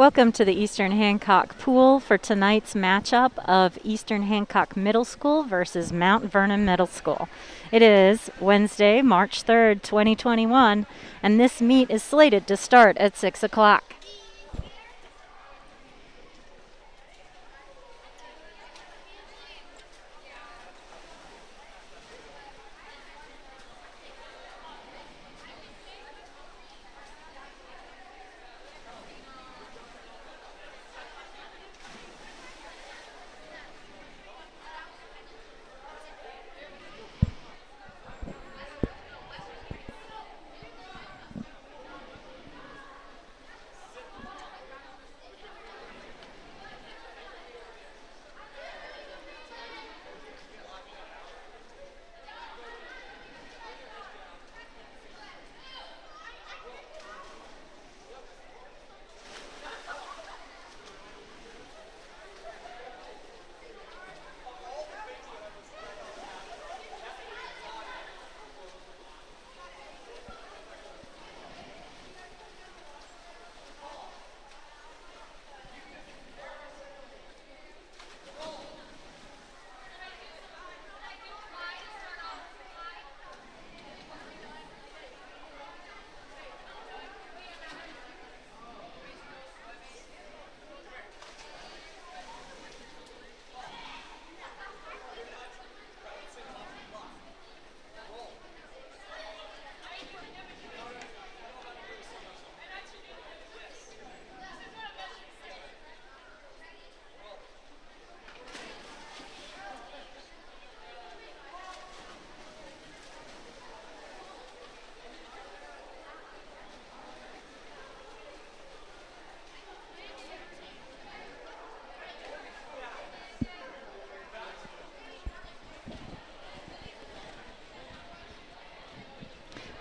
Welcome to the Eastern Hancock pool for tonight's matchup of Eastern Hancock Middle School versus Mount Vernon Middle School. It is Wednesday, March 3rd, 2021, and this meet is slated to start at 6 o'clock.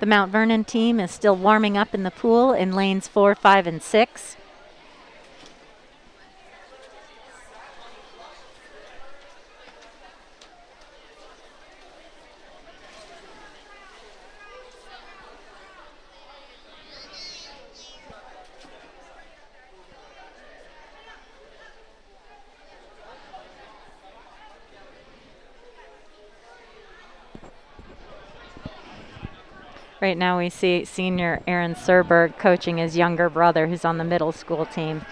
The Mount Vernon team is still warming up in the pool in lanes 4, 5, and 6. Right now we see senior Aaron Serberg coaching his younger brother who's on the middle school team.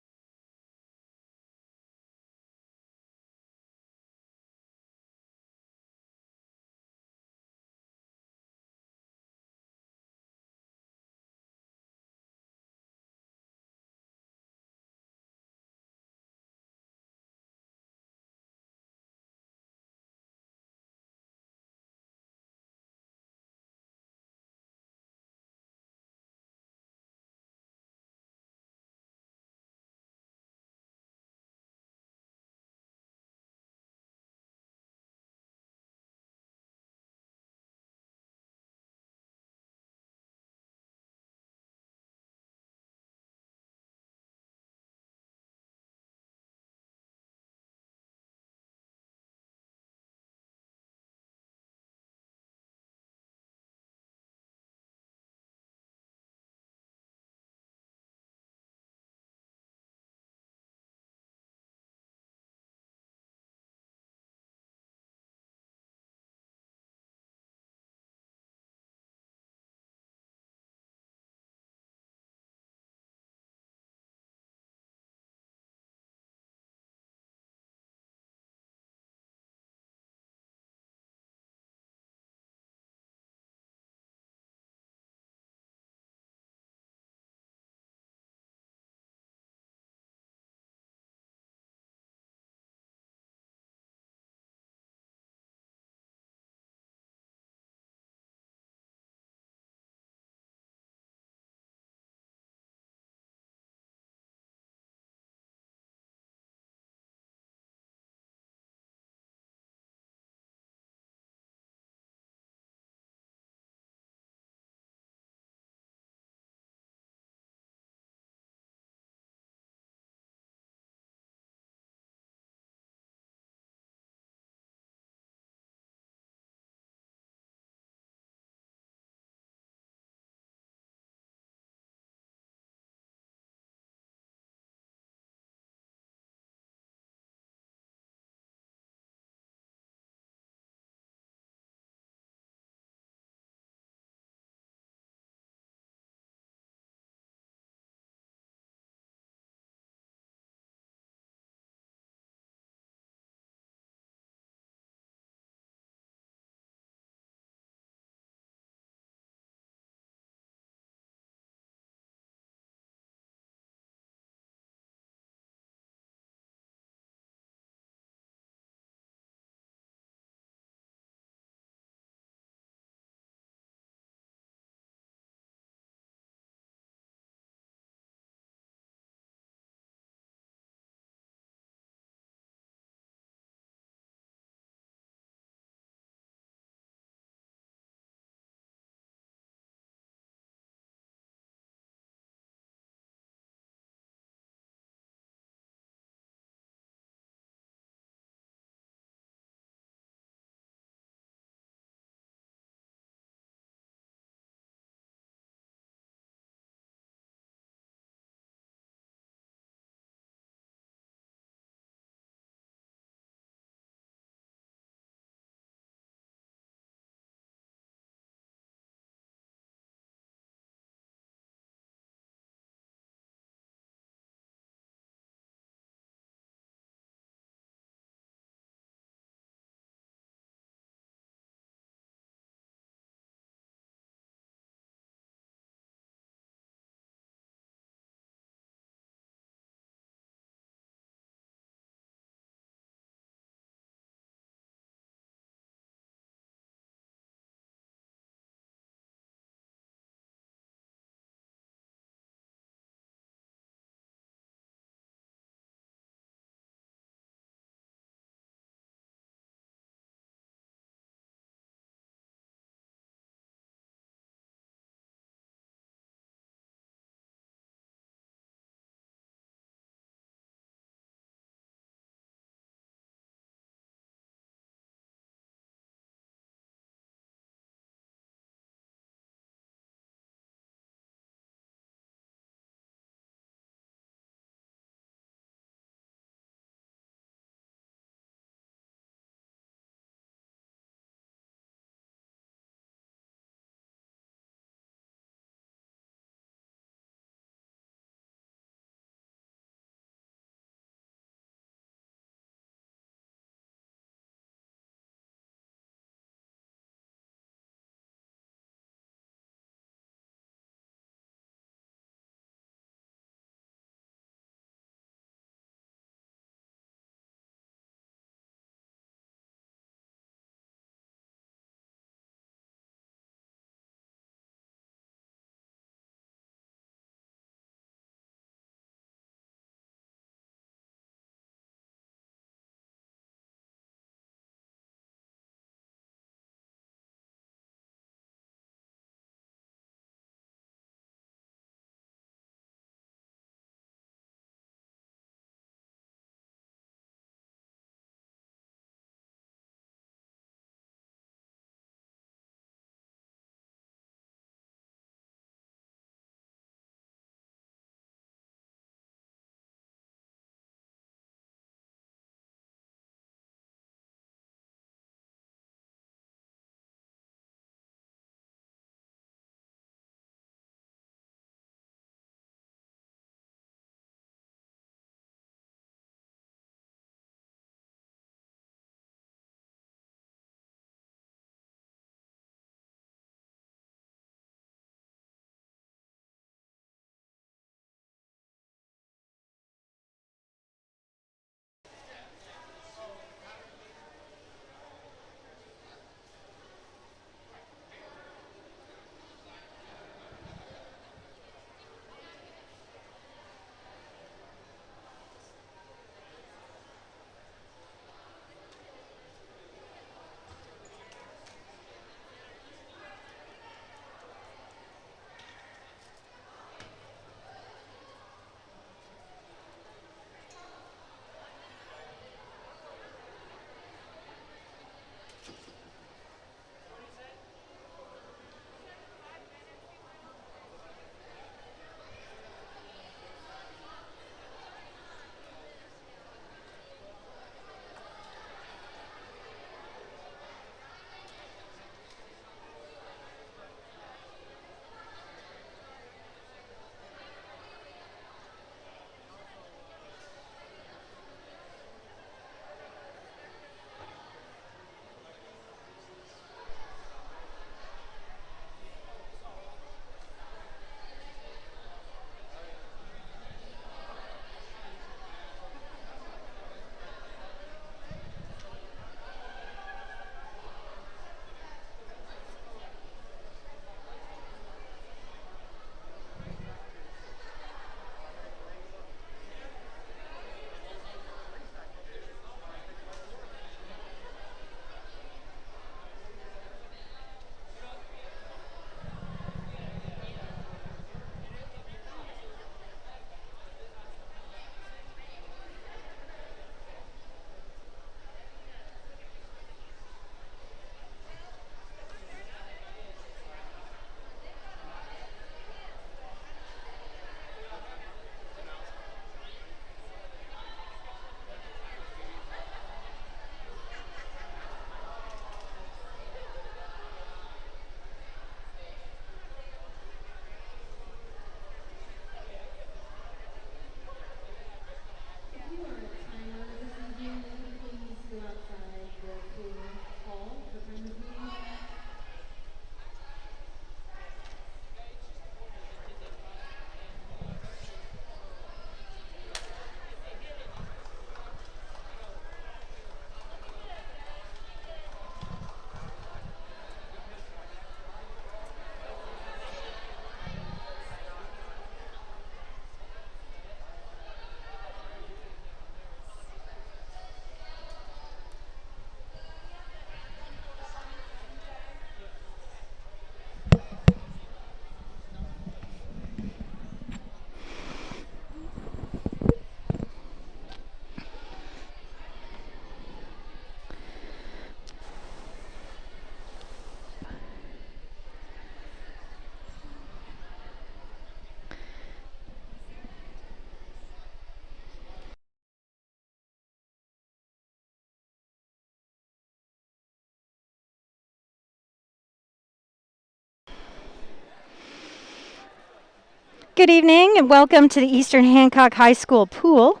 Good evening and welcome to the Eastern Hancock High School pool.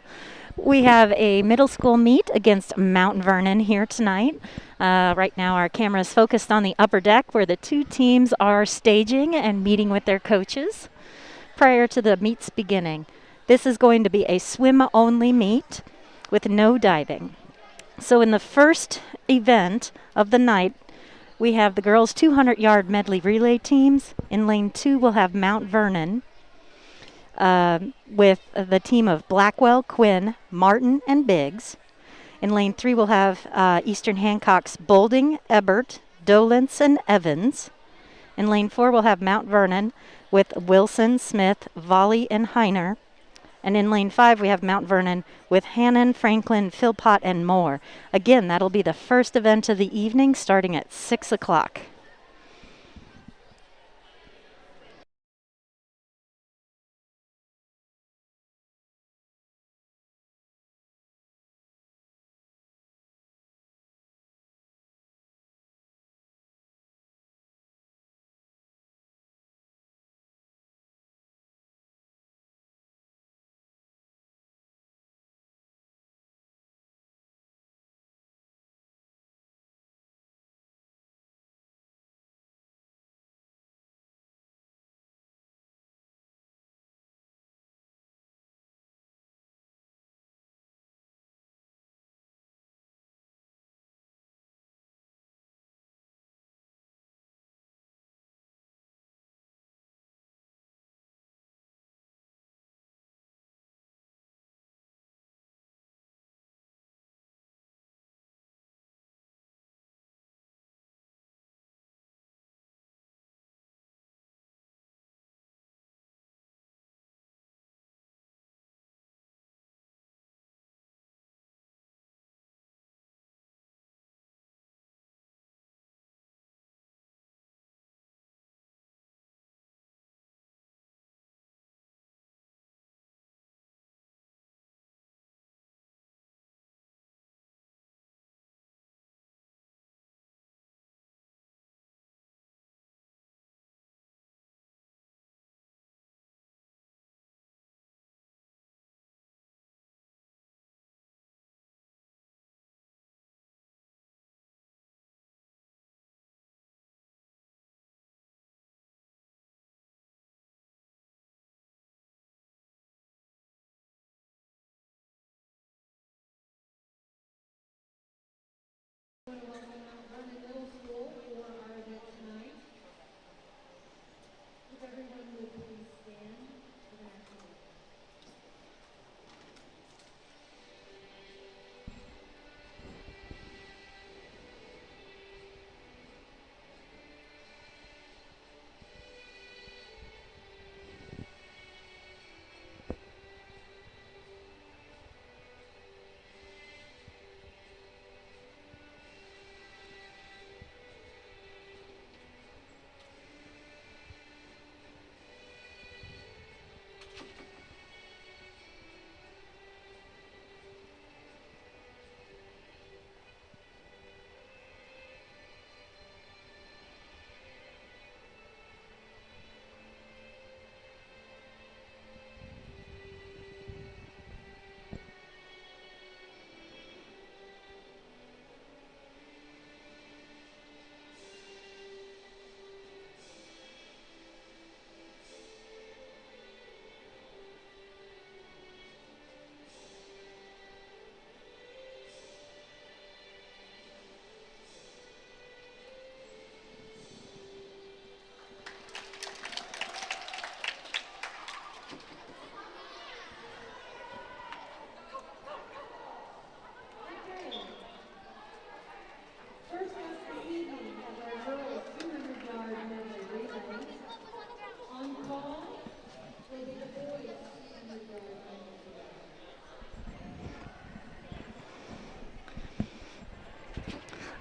We have a middle school meet against Mount Vernon here tonight. Right now our camera is focused on the upper deck where the two teams are staging and meeting with their coaches prior to the meet's beginning. This is going to be a swim-only meet with no diving. So in the first event of the night, we have the girls' 200-yard medley relay teams. In lane 2, we'll have Mount Vernon with the team of Blackwell, Quinn, Martin, and Biggs. In lane 3, we'll have Eastern Hancock's Bolding, Ebert, Dolence, and Evans. In lane 4, we'll have Mount Vernon with Wilson, Smith, Volley, and Heiner. And in lane 5, we have Mount Vernon with Hannon, Franklin, Philpott, and Moore. Again, that'll be the first event of the evening starting at 6 o'clock.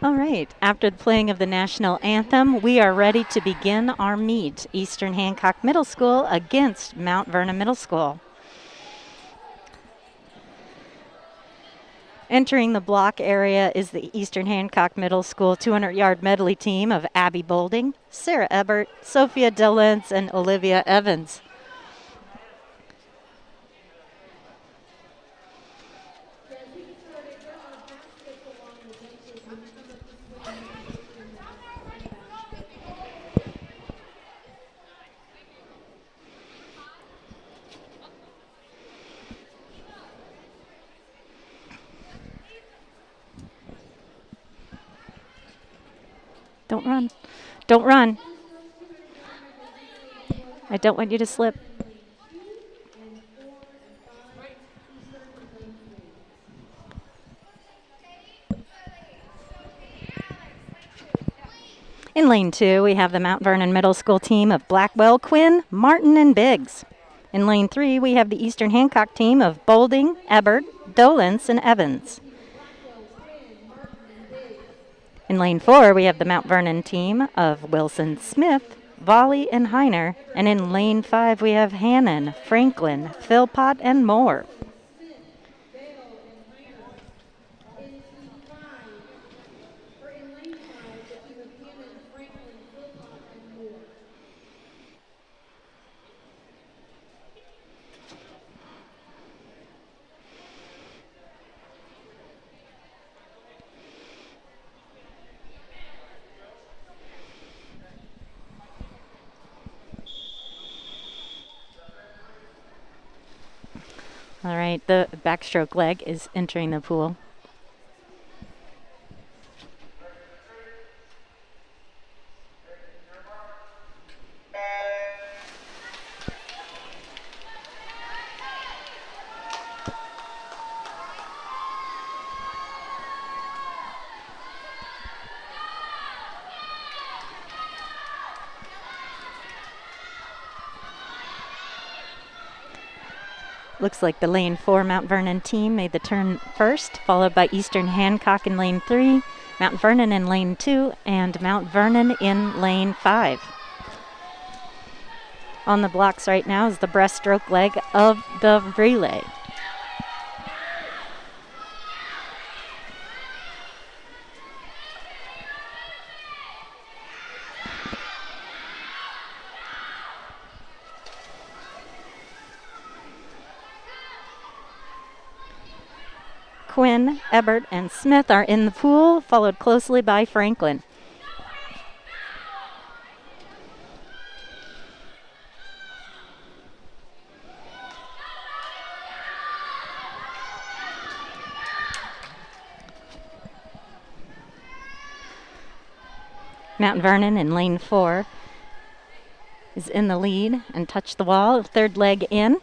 All right, after the playing of the national anthem, we are ready to begin our meet. Eastern Hancock Middle School against Mount Vernon Middle School. Entering the block area is the Eastern Hancock Middle School 200-yard medley team of Abby Bolding, Sarah Ebert, Sophia Dillens, and Olivia Evans. Don't run. Don't run. I don't want you to slip. In lane 2, we have the Mount Vernon Middle School team of Blackwell, Quinn, Martin, and Biggs. In lane 3, we have the Eastern Hancock team of Boulding, Ebert, Dolence, and Evans. In lane 4, we have the Mount Vernon team of Wilson, Smith, Volley, and Heiner. And in lane 5, we have Hannon, Franklin, Philpott, and Moore. All right, the backstroke leg is entering the pool. Looks like the lane 4 Mount Vernon team made the turn first, followed by Eastern Hancock in lane 3, Mount Vernon in lane 2, and Mount Vernon in lane 5. On the blocks right now is the breaststroke leg of the relay. Quinn, Ebert, and Smith are in the pool, followed closely by Franklin. Mount Vernon in lane 4 is in the lead and touched the wall, third leg in.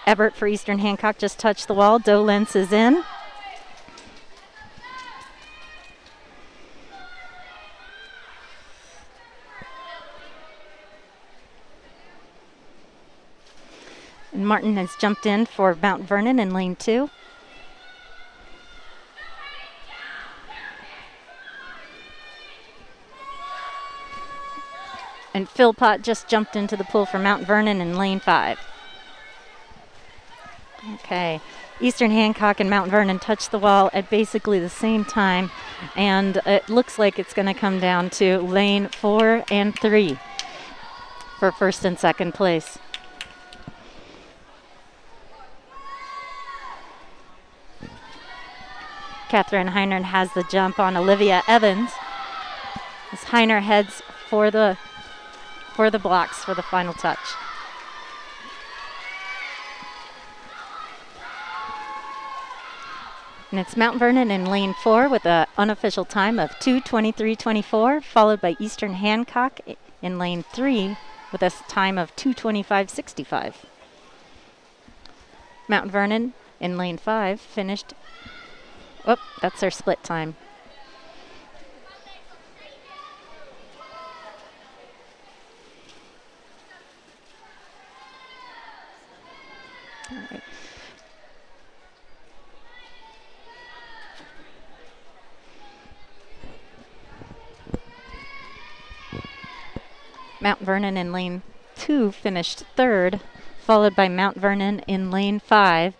Ebert for Eastern Hancock just touched the wall. Dolence is in. And Martin has jumped in for Mount Vernon in lane 2. And Philpott just jumped into the pool for Mount Vernon in lane 5. Okay, Eastern Hancock and Mount Vernon touched the wall at basically the same time, and it looks like it's going to come down to lane 4 and 3 for first and second place. Catherine Heiner has the jump on Olivia Evans as Heiner heads for the blocks for the final touch. And it's Mount Vernon in lane 4 with an unofficial time of 2:23.24, followed by Eastern Hancock in lane 3 with a time of 2:25.65. Mount Vernon in lane 5 finished. Oh, that's their split time. All right. Mount Vernon in lane 2 finished third, followed by Mount Vernon in lane 5.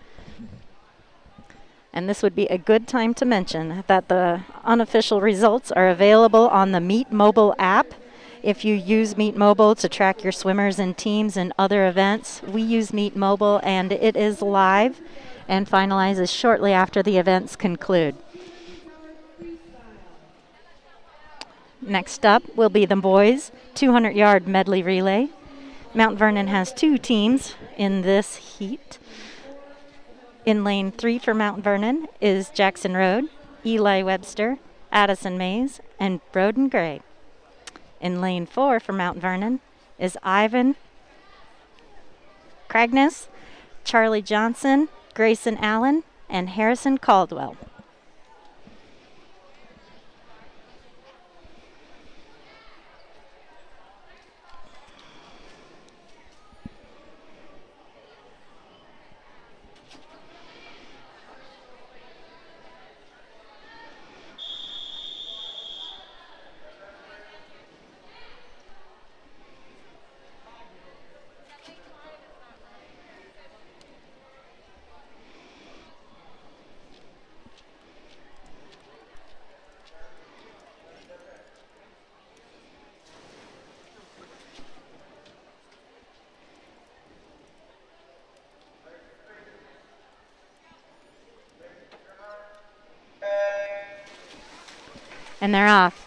And this would be a good time to mention that the unofficial results are available on the Meet Mobile app. If you use Meet Mobile to track your swimmers and teams and other events, we use Meet Mobile and it is live and finalizes shortly after the events conclude. Next up will be the boys' 200-yard medley relay. Mount Vernon has 2 teams in this heat. In lane 3 for Mount Vernon is Jackson Road, Eli Webster, Addison Mays and Broden Gray. In lane 4 for Mount Vernon is Ivan Cragness, Charlie Johnson, Grayson Allen, and Harrison Caldwell. And they're off.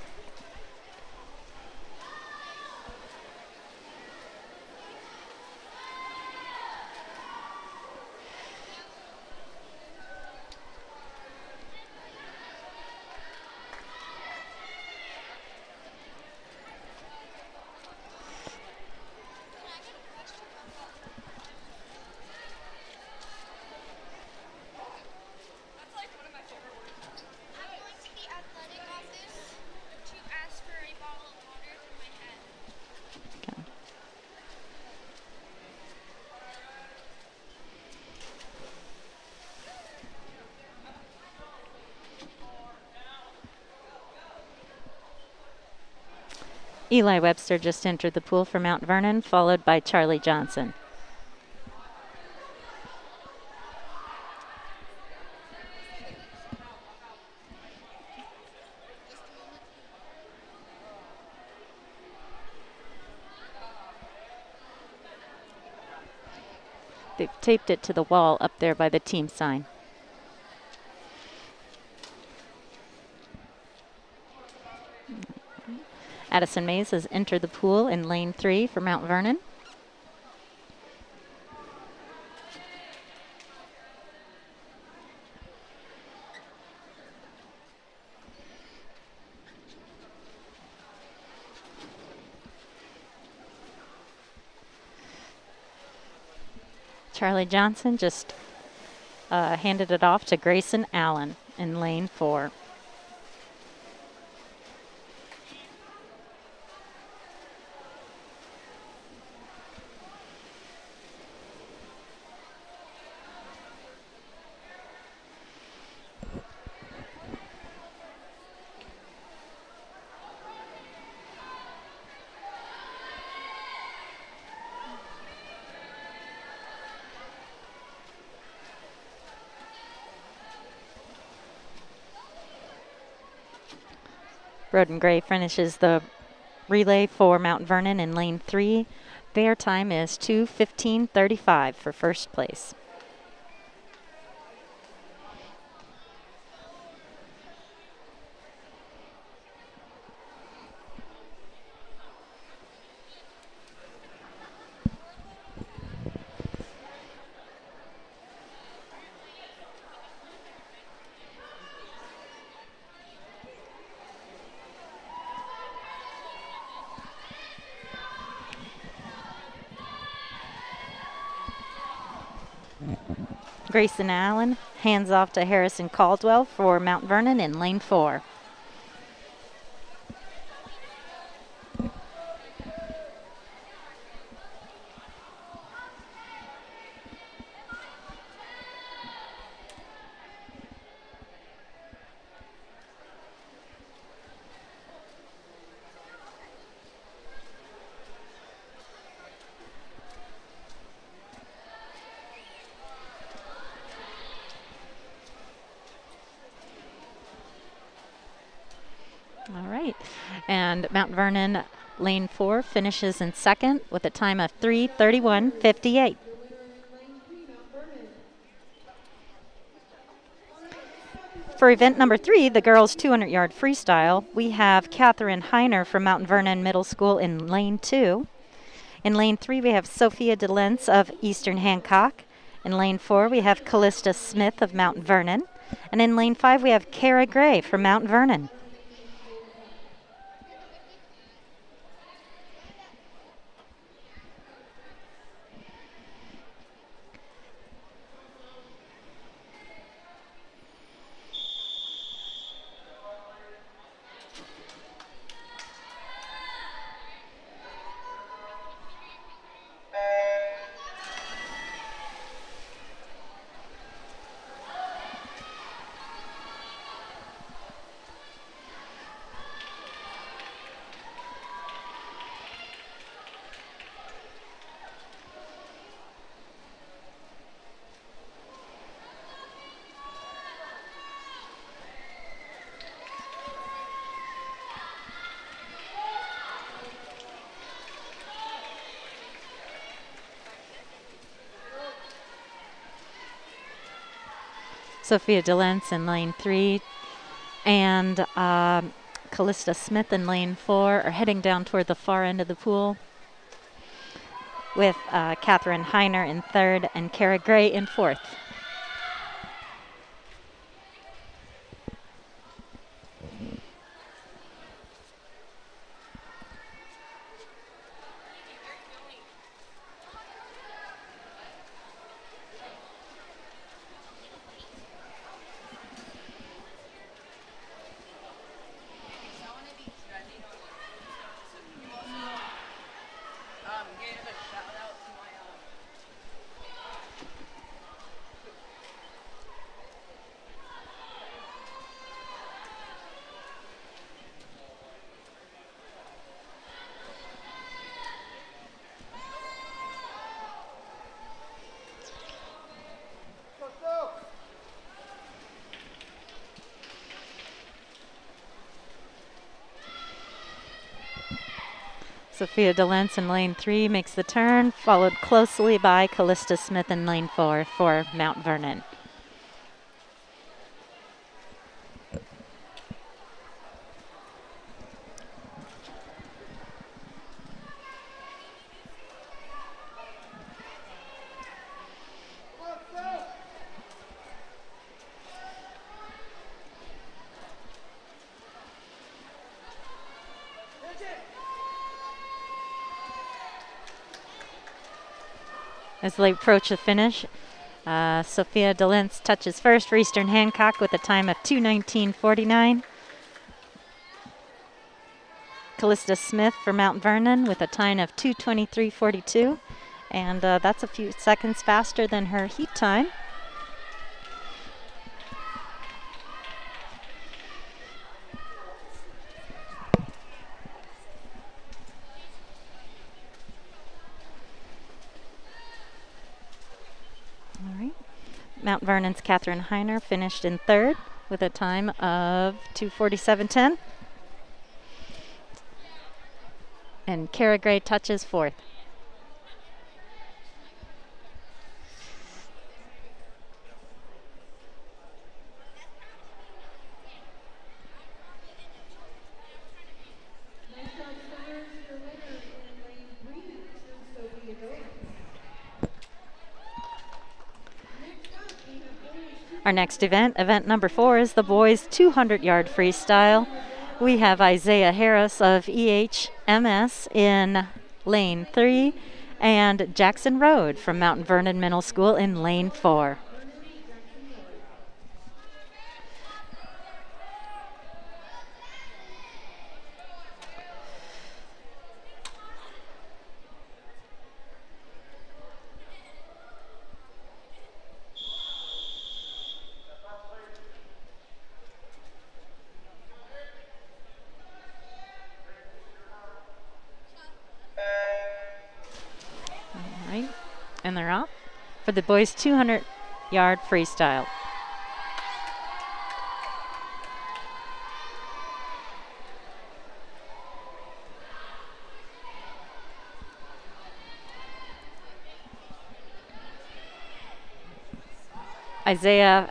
Eli Webster just entered the pool for Mount Vernon, followed by Charlie Johnson. They've taped it to the wall up there by the team sign. Addison Mays has entered the pool in lane 3 for Mount Vernon. Charlie Johnson just handed it off to Grayson Allen in lane 4. Broden Gray finishes the relay for Mount Vernon in lane 3. Their time is 2:15:35 for first place. Grayson Allen hands off to Harrison Caldwell for Mount Vernon in lane 4. All right, and Mount Vernon lane 4 finishes in second with a time of 3:31:58. For event number 3, the girls 200-yard freestyle, we have Catherine Heiner from Mount Vernon Middle School in lane 2. In lane 3, we have Sophia DeLentz of Eastern Hancock. In lane 4, we have Callista Smith of Mount Vernon. And in lane 5, we have Kara Gray from Mount Vernon. Sophia DeLentz in lane 3, and Callista Smith in lane 4 are heading down toward the far end of the pool, with Katherine Heiner in 3rd and Kara Gray in 4th. Sophia DeLentz in lane 3 makes the turn, followed closely by Callista Smith in lane 4 for Mount Vernon. As they approach the finish, Sophia DeLentz touches first for Eastern Hancock with a time of 2:19.49. Callista Smith for Mount Vernon with a time of 2:23.42. And that's a few seconds faster than her heat time. Mount Vernon's Katherine Heiner finished in 3rd with a time of 2:47.10. And Kara Gray touches 4th. Our next event, event number 4, is the boys 200-yard freestyle. We have Isaiah Harris of EHMS in lane 3 and Jackson Road from Mount Vernon Middle School in lane 4. And they're off for the boys 200-yard freestyle. Isaiah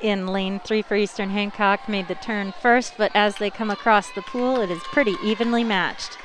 in lane 3 for Eastern Hancock made the turn first, but as they come across the pool, it is pretty evenly matched.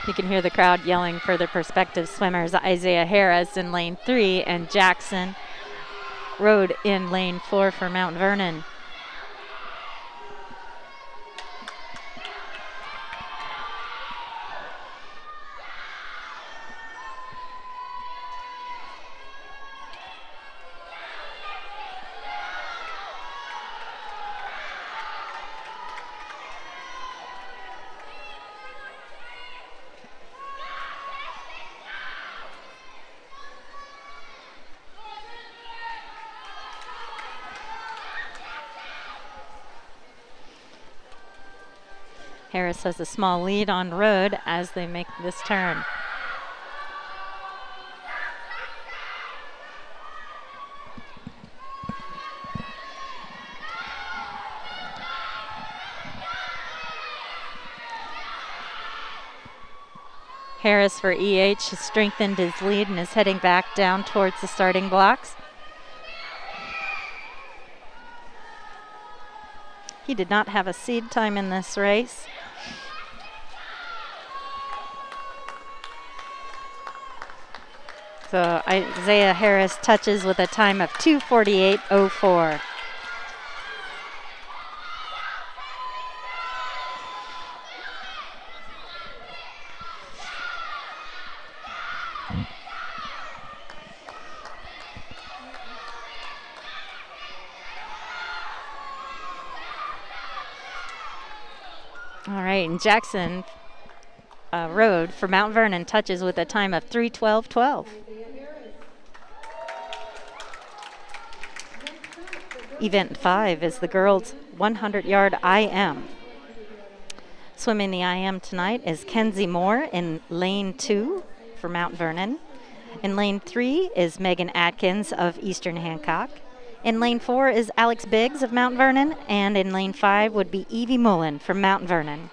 You can hear the crowd yelling for the prospective swimmers. Isaiah Harris in lane 3 and Jackson rode in lane 4 for Mount Vernon. Harris has a small lead on road as they make this turn. Harris for EH has strengthened his lead and is heading back down towards the starting blocks. He did not have a seed time in this race. So Isaiah Harris touches with a time of 2:48.04. All right, and Jackson Road for Mount Vernon touches with a time of 3:12.12. Event 5 is the girls' 100-yard IM. Swimming the IM tonight is Kenzie Moore in lane 2 for Mount Vernon. In lane 3 is Megan Atkins of Eastern Hancock. In lane 4 is Alex Biggs of Mount Vernon, and in lane 5 would be Evie Mullen from Mount Vernon.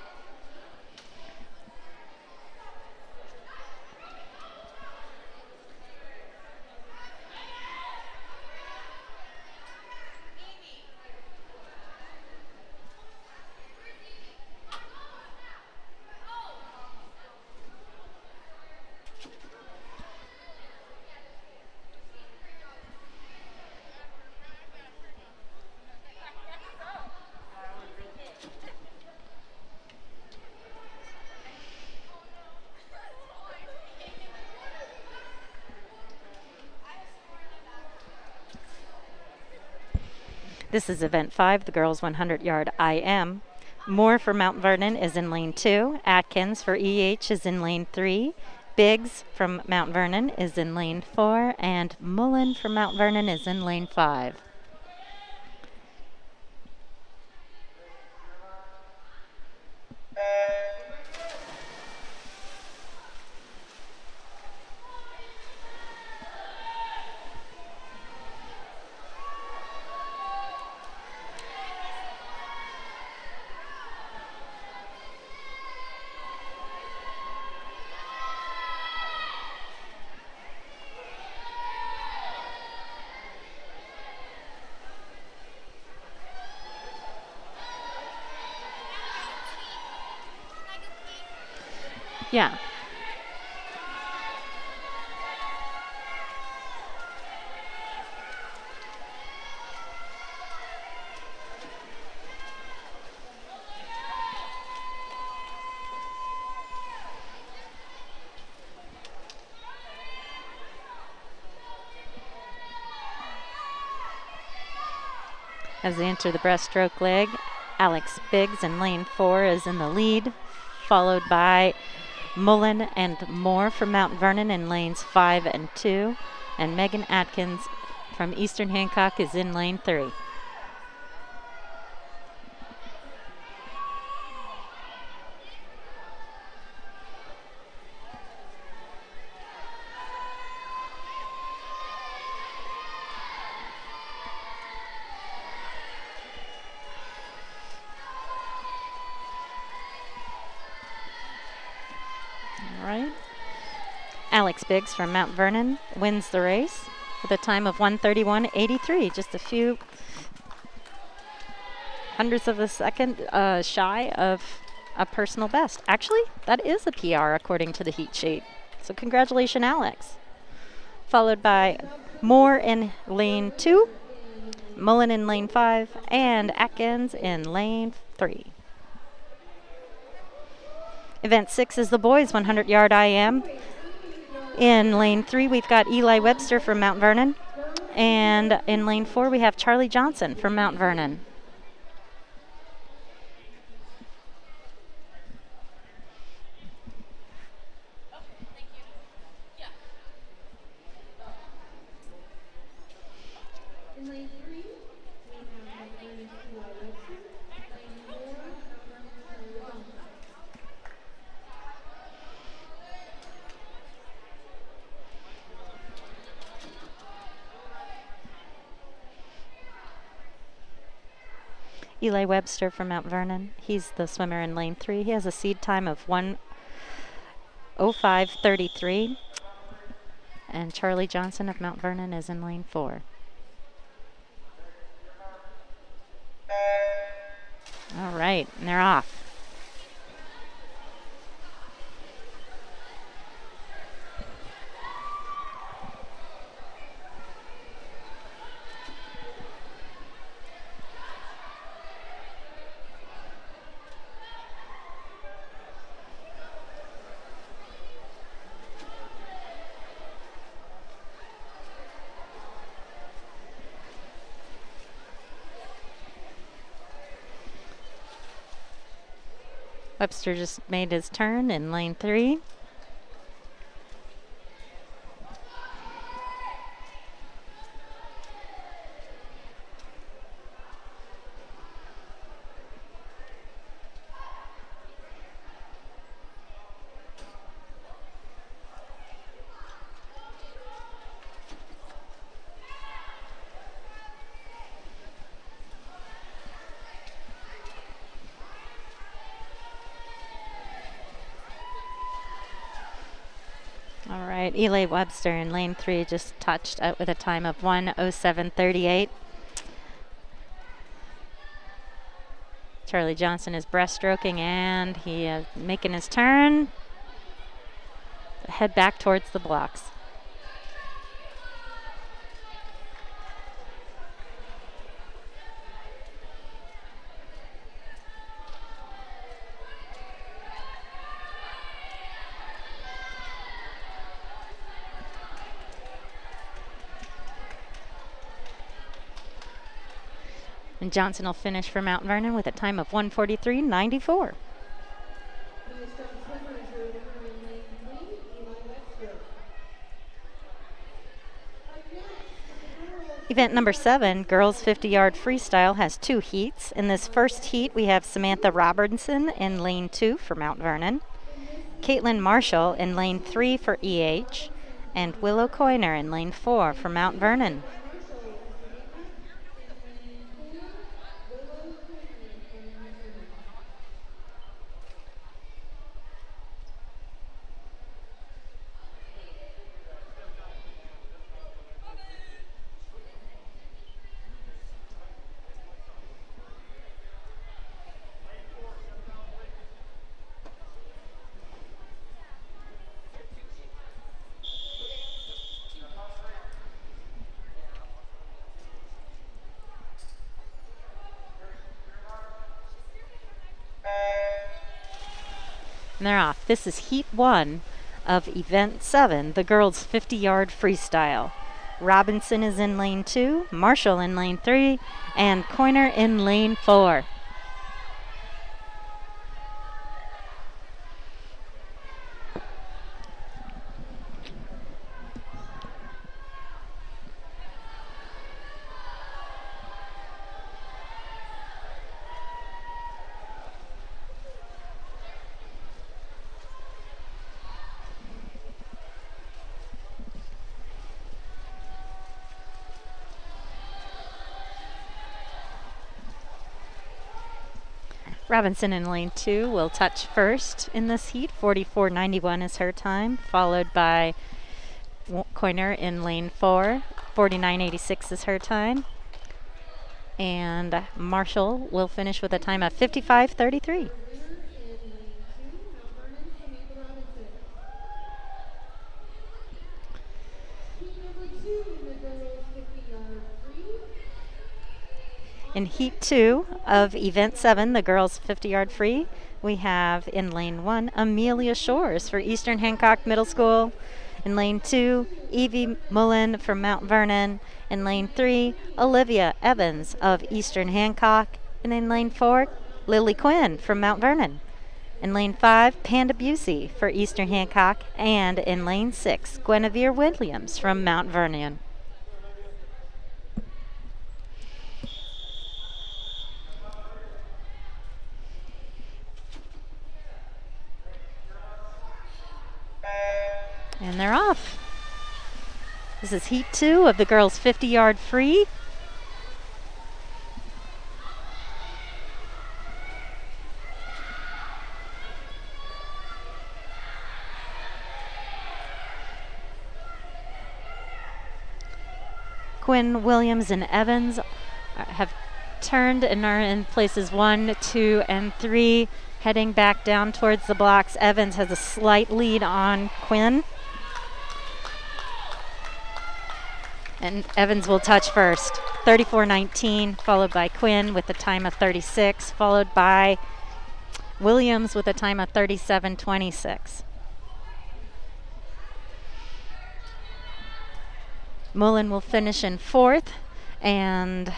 This is event 5, the girls' 100-yard IM. Moore for Mount Vernon is in lane 2. Atkins for EH is in lane 3. Biggs from Mount Vernon is in lane 4. And Mullen from Mount Vernon is in lane 5. Yeah. As they enter the breaststroke leg, Alex Biggs in lane 4 is in the lead, followed by Mullen and Moore from Mount Vernon in lanes 5 and 2, and Megan Atkins from Eastern Hancock is in lane 3. Alex Biggs from Mount Vernon wins the race with a time of 1:31.83, just a few hundredths of a second shy of a personal best. Actually, that is a PR according to the heat sheet. So congratulations, Alex. Followed by Moore in lane 2 Mullen in lane 5, and Atkins in lane 3. Event 6 is the boys 100-yard IM. In lane 3, we've got Eli Webster from Mount Vernon. And in lane 4, we have Charlie Johnson from Mount Vernon. Eli Webster from Mount Vernon. He's the swimmer in lane 3. He has a seed time of 1:05:33. And Charlie Johnson of Mount Vernon is in lane 4. All right, and they're off. Webster just made his turn in lane 3. All right, Eli Webster in lane 3 just touched out with a time of 1:07:38. Charlie Johnson is breaststroking and he is making his turn. Head back towards the blocks. And Johnson will finish for Mount Vernon with a time of 1:43:94. Event number 7, girls 50-yard freestyle, has 2 heats. In this first heat, we have Samantha Robertson in lane 2 for Mount Vernon, Caitlin Marshall in lane 3 for EH, and Willow Coyner in lane 4 for Mount Vernon. And they're off. This is heat 1 of event 7, the girls 50-yard freestyle. Robinson is in lane 2, Marshall in lane 3, and Coyner in lane 4. Robinson in lane 2 will touch first in this heat. 44:91 is her time, followed by Coyner in lane 4. 49:86 is her time. And Marshall will finish with a time of 55:33. In Heat 2 of Event 7, the girls 50-yard free, we have in Lane 1, Amelia Shores for Eastern Hancock Middle School. In Lane 2, Evie Mullen from Mount Vernon. In Lane 3, Olivia Evans of Eastern Hancock. And in Lane 4, Lily Quinn from Mount Vernon. In Lane 5, Panda Busey for Eastern Hancock. And in Lane 6, Guinevere Williams from Mount Vernon. And they're off. This is Heat 2 of the girls 50-yard free. Quinn, Williams, and Evans have turned and are in places 1, 2, and 3, heading back down towards the blocks. Evans has a slight lead on Quinn. And Evans will touch first. 34-19, followed by Quinn with a time of 36, followed by Williams with a time of 37-26. Mullen will finish in 4th, and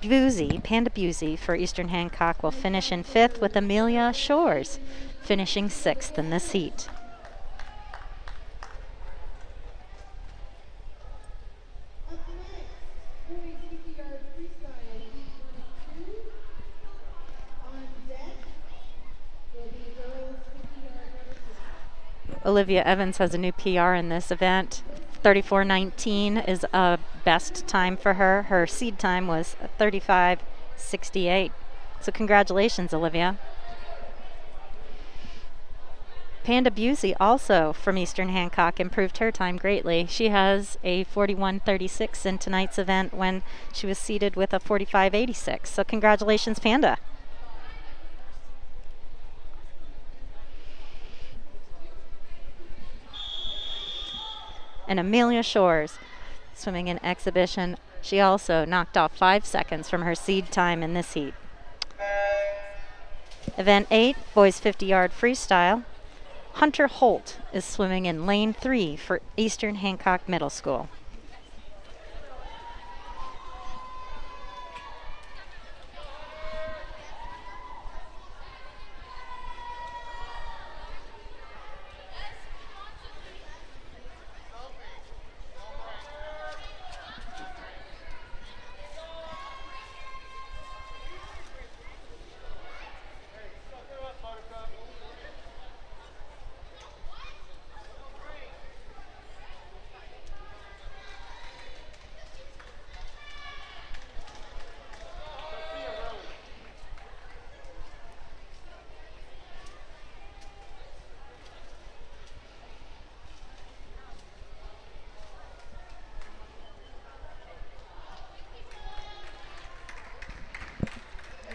Panda Busey for Eastern Hancock will finish in 5th, with Amelia Shores finishing 6th in this heat. Olivia Evans has a new PR in this event. 34:19 is a best time for her. Her seed time was 35:68. So congratulations, Olivia. Panda Busey, also from Eastern Hancock, improved her time greatly. She has a 41:36 in tonight's event when she was seeded with a 45:86. So congratulations, Panda. And Amelia Shores, swimming in exhibition. She also knocked off 5 seconds from her seed time in this heat. Event 8, boys 50-yard freestyle. Hunter Holt is swimming in lane 3 for Eastern Hancock Middle School.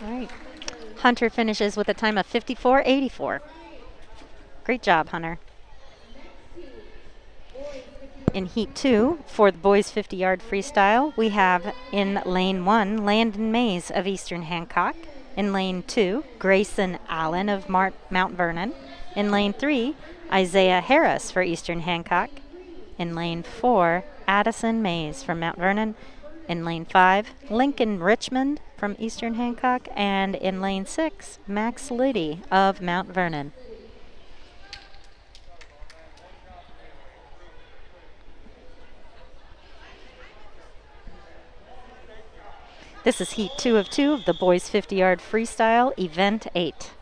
All right. Hunter finishes with a time of 54:84. Great job, Hunter. In Heat 2, for the boys 50-yard freestyle, we have in Lane 1, Landon Mays of Eastern Hancock. In Lane 2, Grayson Allen of Mount Vernon. In Lane 3, Isaiah Harris for Eastern Hancock. In Lane 4, Addison Mays from Mount Vernon. In Lane 5, Lincoln Richmond from Eastern Hancock. And in Lane 6, Max Liddy of Mount Vernon. This is Heat 2 of 2 of the boys 50-yard freestyle, Event 8.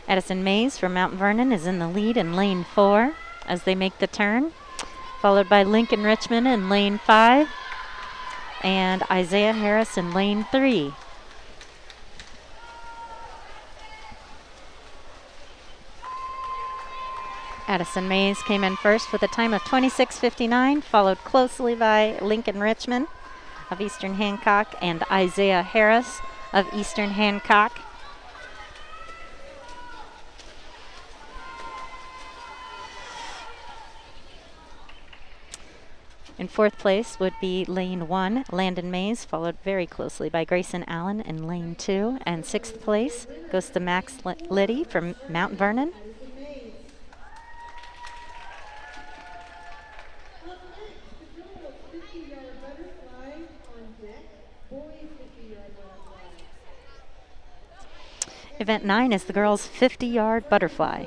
Addison Mays from Mount Vernon is in the lead in lane 4 as they make the turn, followed by Lincoln Richmond in lane 5 and Isaiah Harris in lane 3. Addison Mays came in first with a time of 26:59, followed closely by Lincoln Richmond. of Eastern Hancock, and Isaiah Harris of Eastern Hancock. In fourth place would be lane 1, Landon Mays, followed very closely by Grayson Allen in lane 2. And sixth place goes to Max Liddy from Mount Vernon. Event 9 is the girls' 50-yard butterfly.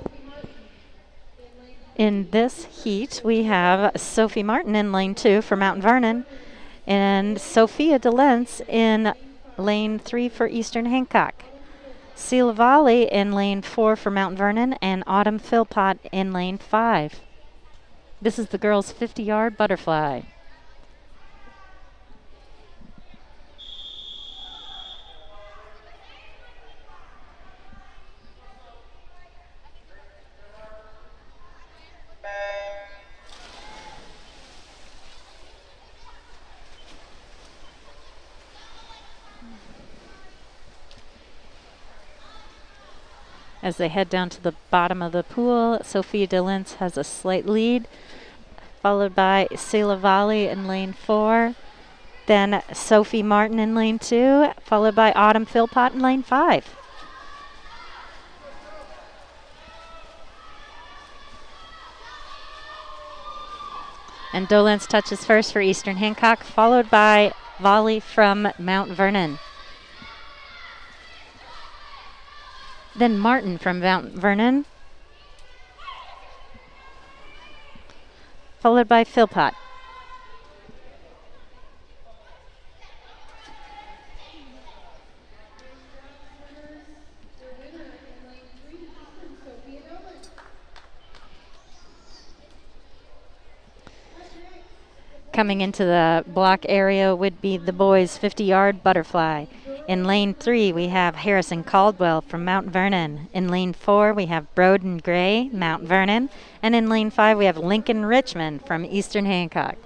In this heat, we have Sophie Martin in lane 2 for Mount Vernon and Sophia DeLentz in lane 3 for Eastern Hancock. Sela Volley in lane 4 for Mount Vernon and Autumn Philpott in lane 5. This is the girls' 50-yard butterfly. As they head down to the bottom of the pool, Sophia DeLentz has a slight lead, followed by Sela Volley in lane 4, then Sophie Martin in lane 2, followed by Autumn Philpott in lane 5. And DeLentz touches first for Eastern Hancock, followed by Volley from Mount Vernon. Then Martin from Mount Vernon, followed by Philpott. Coming into the block area would be the boys' 50-yard butterfly. In lane 3, we have Harrison Caldwell from Mount Vernon. In lane 4, we have Broden Gray, Mount Vernon. And in lane 5, we have Lincoln Richmond from Eastern Hancock.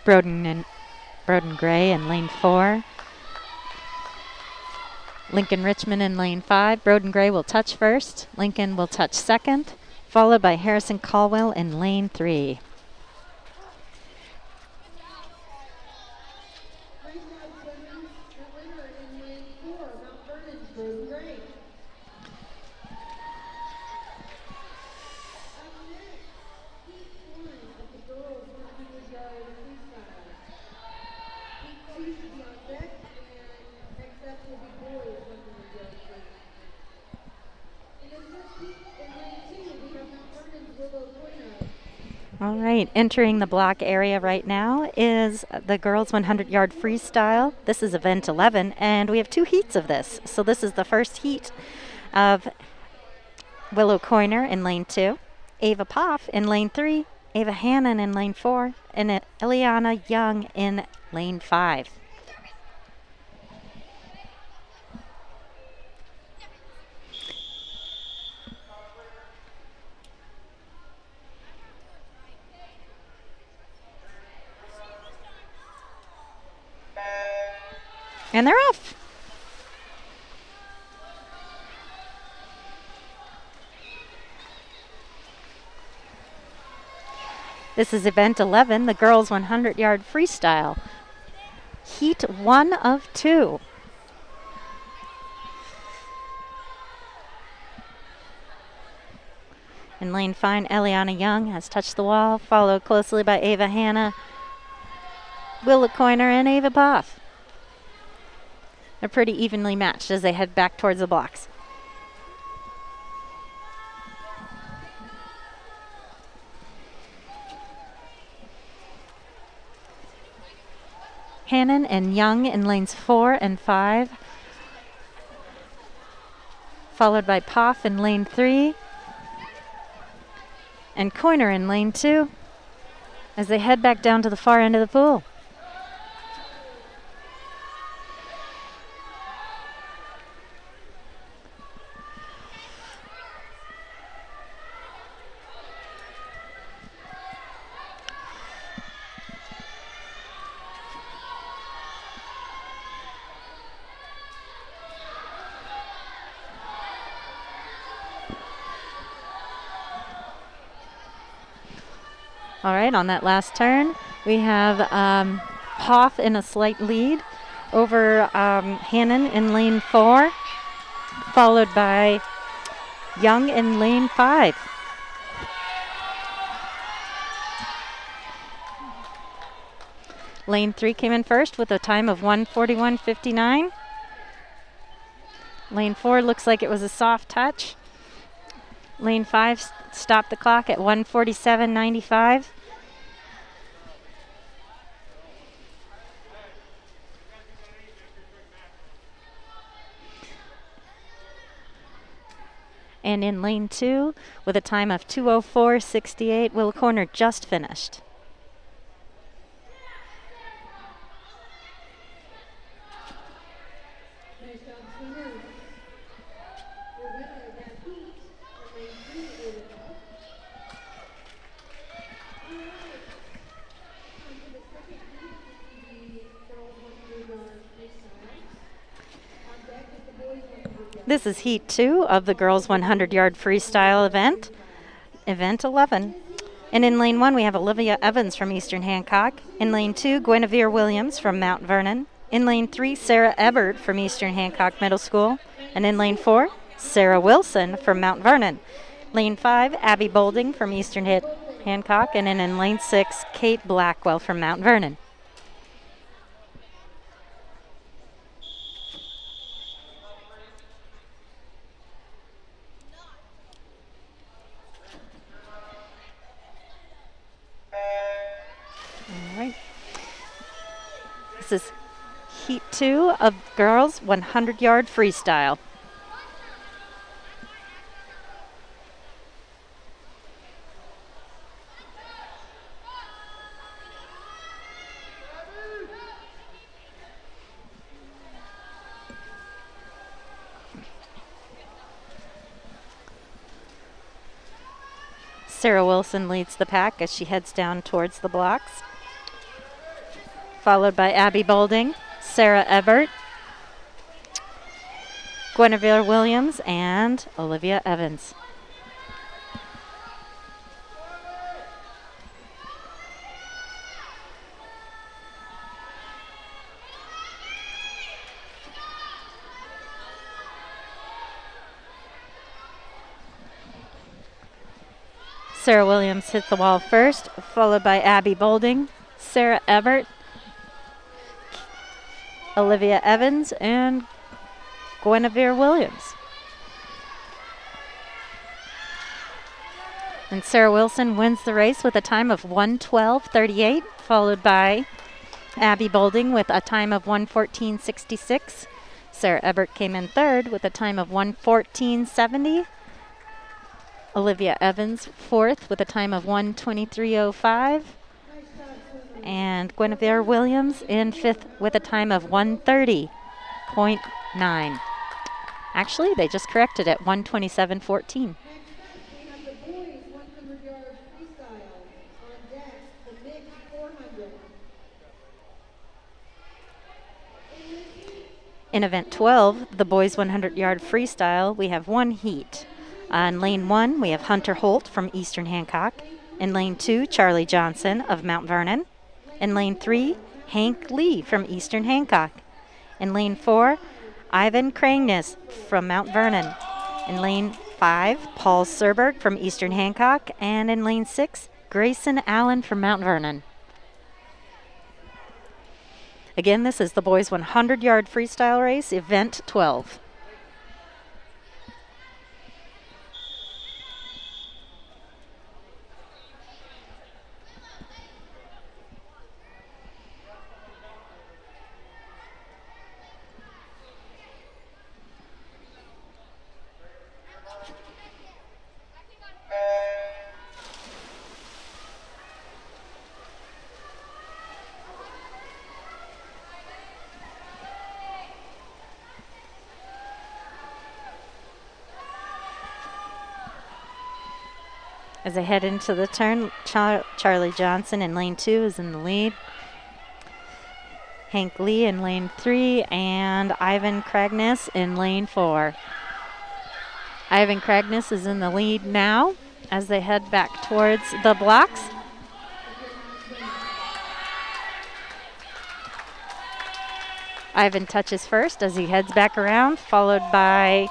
Broden Gray in lane 4. Lincoln Richmond in lane 5. Broden Gray will touch first. Lincoln will touch second, followed by Harrison Caldwell in lane 3. All right, entering the block area right now is the girls 100-yard freestyle. This is event 11, and we have 2 heats of this. So this is the first heat of Willow Coiner in lane 2, Ava Poff in lane 3, Ava Hannon in lane 4, and Ileana Young in lane 5. And they're off. This is event 11, the girls 100-yard freestyle. Heat 1 of 2. In lane 5, Eliana Young has touched the wall, followed closely by Ava Hanna, Willa Coiner, and Ava Poff. They're pretty evenly matched as they head back towards the blocks. Hannon and Young in lanes 4 and 5, followed by Poff in lane 3, and Coiner in lane 2 as they head back down to the far end of the pool. All right, on that last turn, we have Poff in a slight lead over Hannon in lane 4, followed by Young in lane 5. Lane 3 came in first with a time of 1:41.59. Lane 4 looks like it was a soft touch. Lane 5 stopped the clock at 1:47.95. And in lane 2, with a time of 2:04.68, Will Corner just finished. This is Heat 2 of the girls' 100-yard freestyle event, Event 11. And in lane 1, we have Olivia Evans from Eastern Hancock. In lane 2, Guinevere Williams from Mount Vernon. In lane 3, Sarah Ebert from Eastern Hancock Middle School. And in lane 4, Sarah Wilson from Mount Vernon. Lane 5, Abby Bolding from Eastern Hancock. And in lane 6, Kate Blackwell from Mount Vernon. This is Heat 2 of girls 100-yard freestyle. Sarah Wilson leads the pack as she heads down towards the blocks, followed by Abby Bolding, Sarah Ebert, Guinevere Williams, and Olivia Evans. Sarah Williams hit the wall first, followed by Abby Bolding, Sarah Ebert, Olivia Evans, and Guinevere Williams. And Sarah Wilson wins the race with a time of 1:12.38, followed by Abby Bolding with a time of 1:14.66. Sarah Ebert came in third with a time of 1:14.70. Olivia Evans fourth with a time of 1:23.05. And Guinevere Williams in fifth with a time of 1:30.9. Actually, they just corrected it, 1:27.14. In event 12, the boys 100-yard freestyle, we have one heat. On lane 1, we have Hunter Holt from Eastern Hancock. In lane 2, Charlie Johnson of Mount Vernon. In lane 3, Hank Lee from Eastern Hancock. In lane 4, Ivan Krangnes from Mount Vernon. In lane 5, Paul Serberg from Eastern Hancock, and in lane 6, Grayson Allen from Mount Vernon. Again, this is the boys 100-yard freestyle race, event 12. As I head into the turn, Charlie Johnson in lane 2 is in the lead. Hank Lee in lane 3 and Ivan Kragness in lane 4. Ivan Kragness is in the lead now as they head back towards the blocks. Ivan touches first as he heads back around, followed by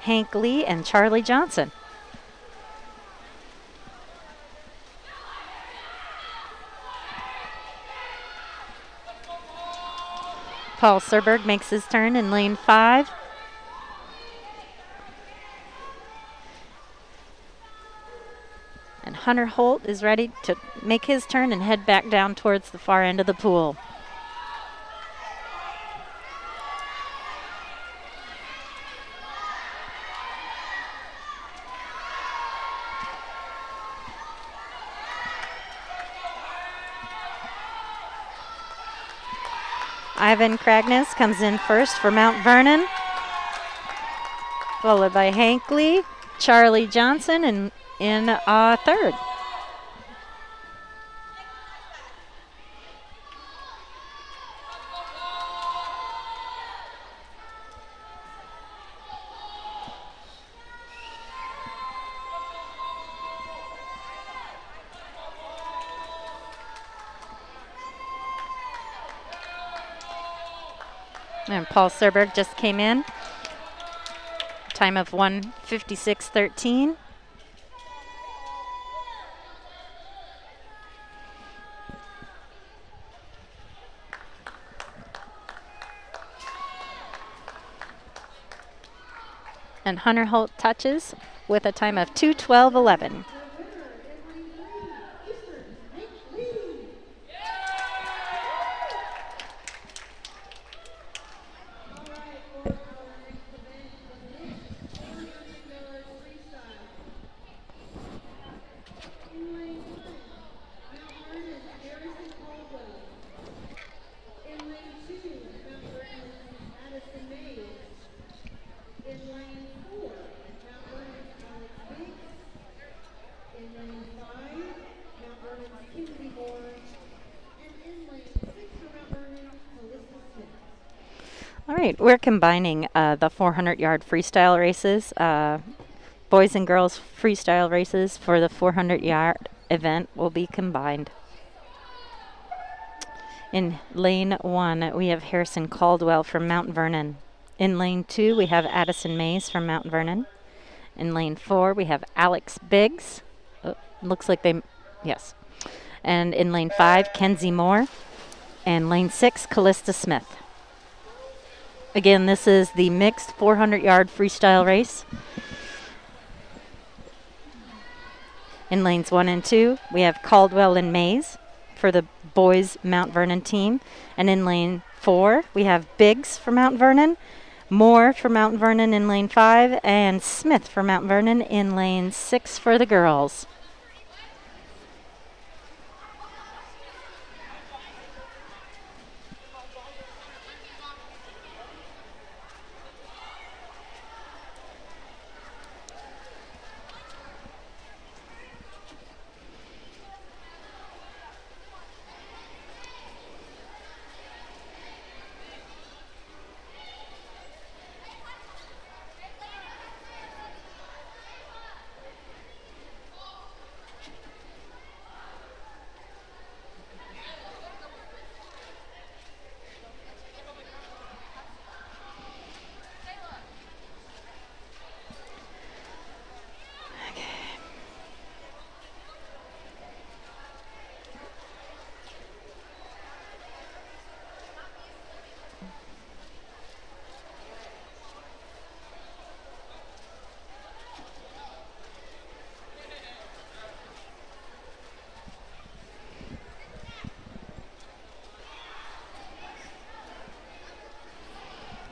Hank Lee and Charlie Johnson. Paul Serberg makes his turn in lane 5. And Hunter Holt is ready to make his turn and head back down towards the far end of the pool. Ivan Kragness comes in first for Mount Vernon, followed by Hank Lee, Charlie Johnson in third. And Paul Serberg just came in. Time of 1:56.13. And Hunter Holt touches with a time of 2:12.11. All right, we're combining the 400-yard freestyle races, boys and girls freestyle races for the 400-yard event will be combined. In lane 1, we have Harrison Caldwell from Mount Vernon. In lane 2, we have Addison Mays from Mount Vernon. In lane 4, we have Alex Biggs. Looks like yes. And in lane 5, Kenzie Moore. And lane 6, Callista Smith. Again, this is the mixed 400-yard freestyle race. In lanes 1 and 2, we have Caldwell and Mays for the boys Mount Vernon team. And in lane 4, we have Biggs for Mount Vernon, Moore for Mount Vernon in lane 5, and Smith for Mount Vernon in lane 6 for the girls.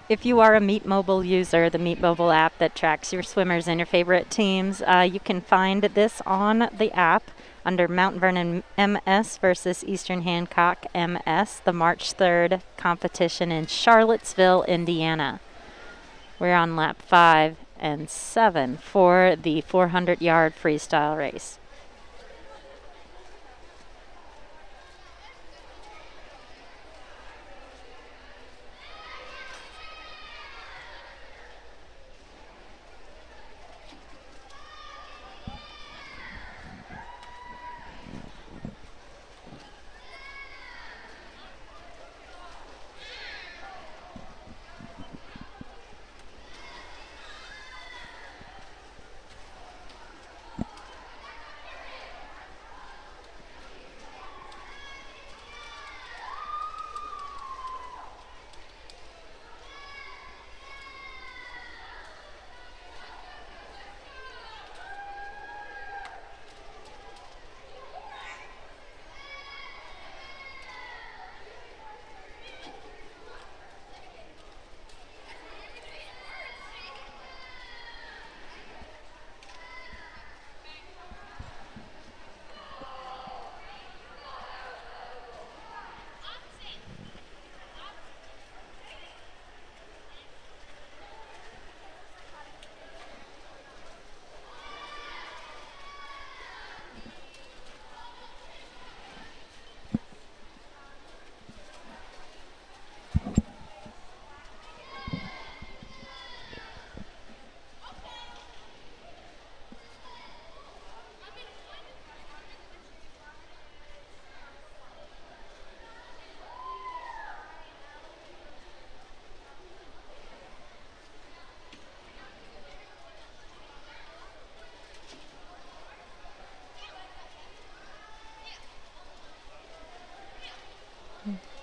If you are a Meet Mobile user, the Meet Mobile app that tracks your swimmers and your favorite teams, you can find this on the app under Mount Vernon MS versus Eastern Hancock MS, the March 3rd competition in Charlottesville, Indiana. We're on lap 5 and 7 for the 400-yard freestyle race.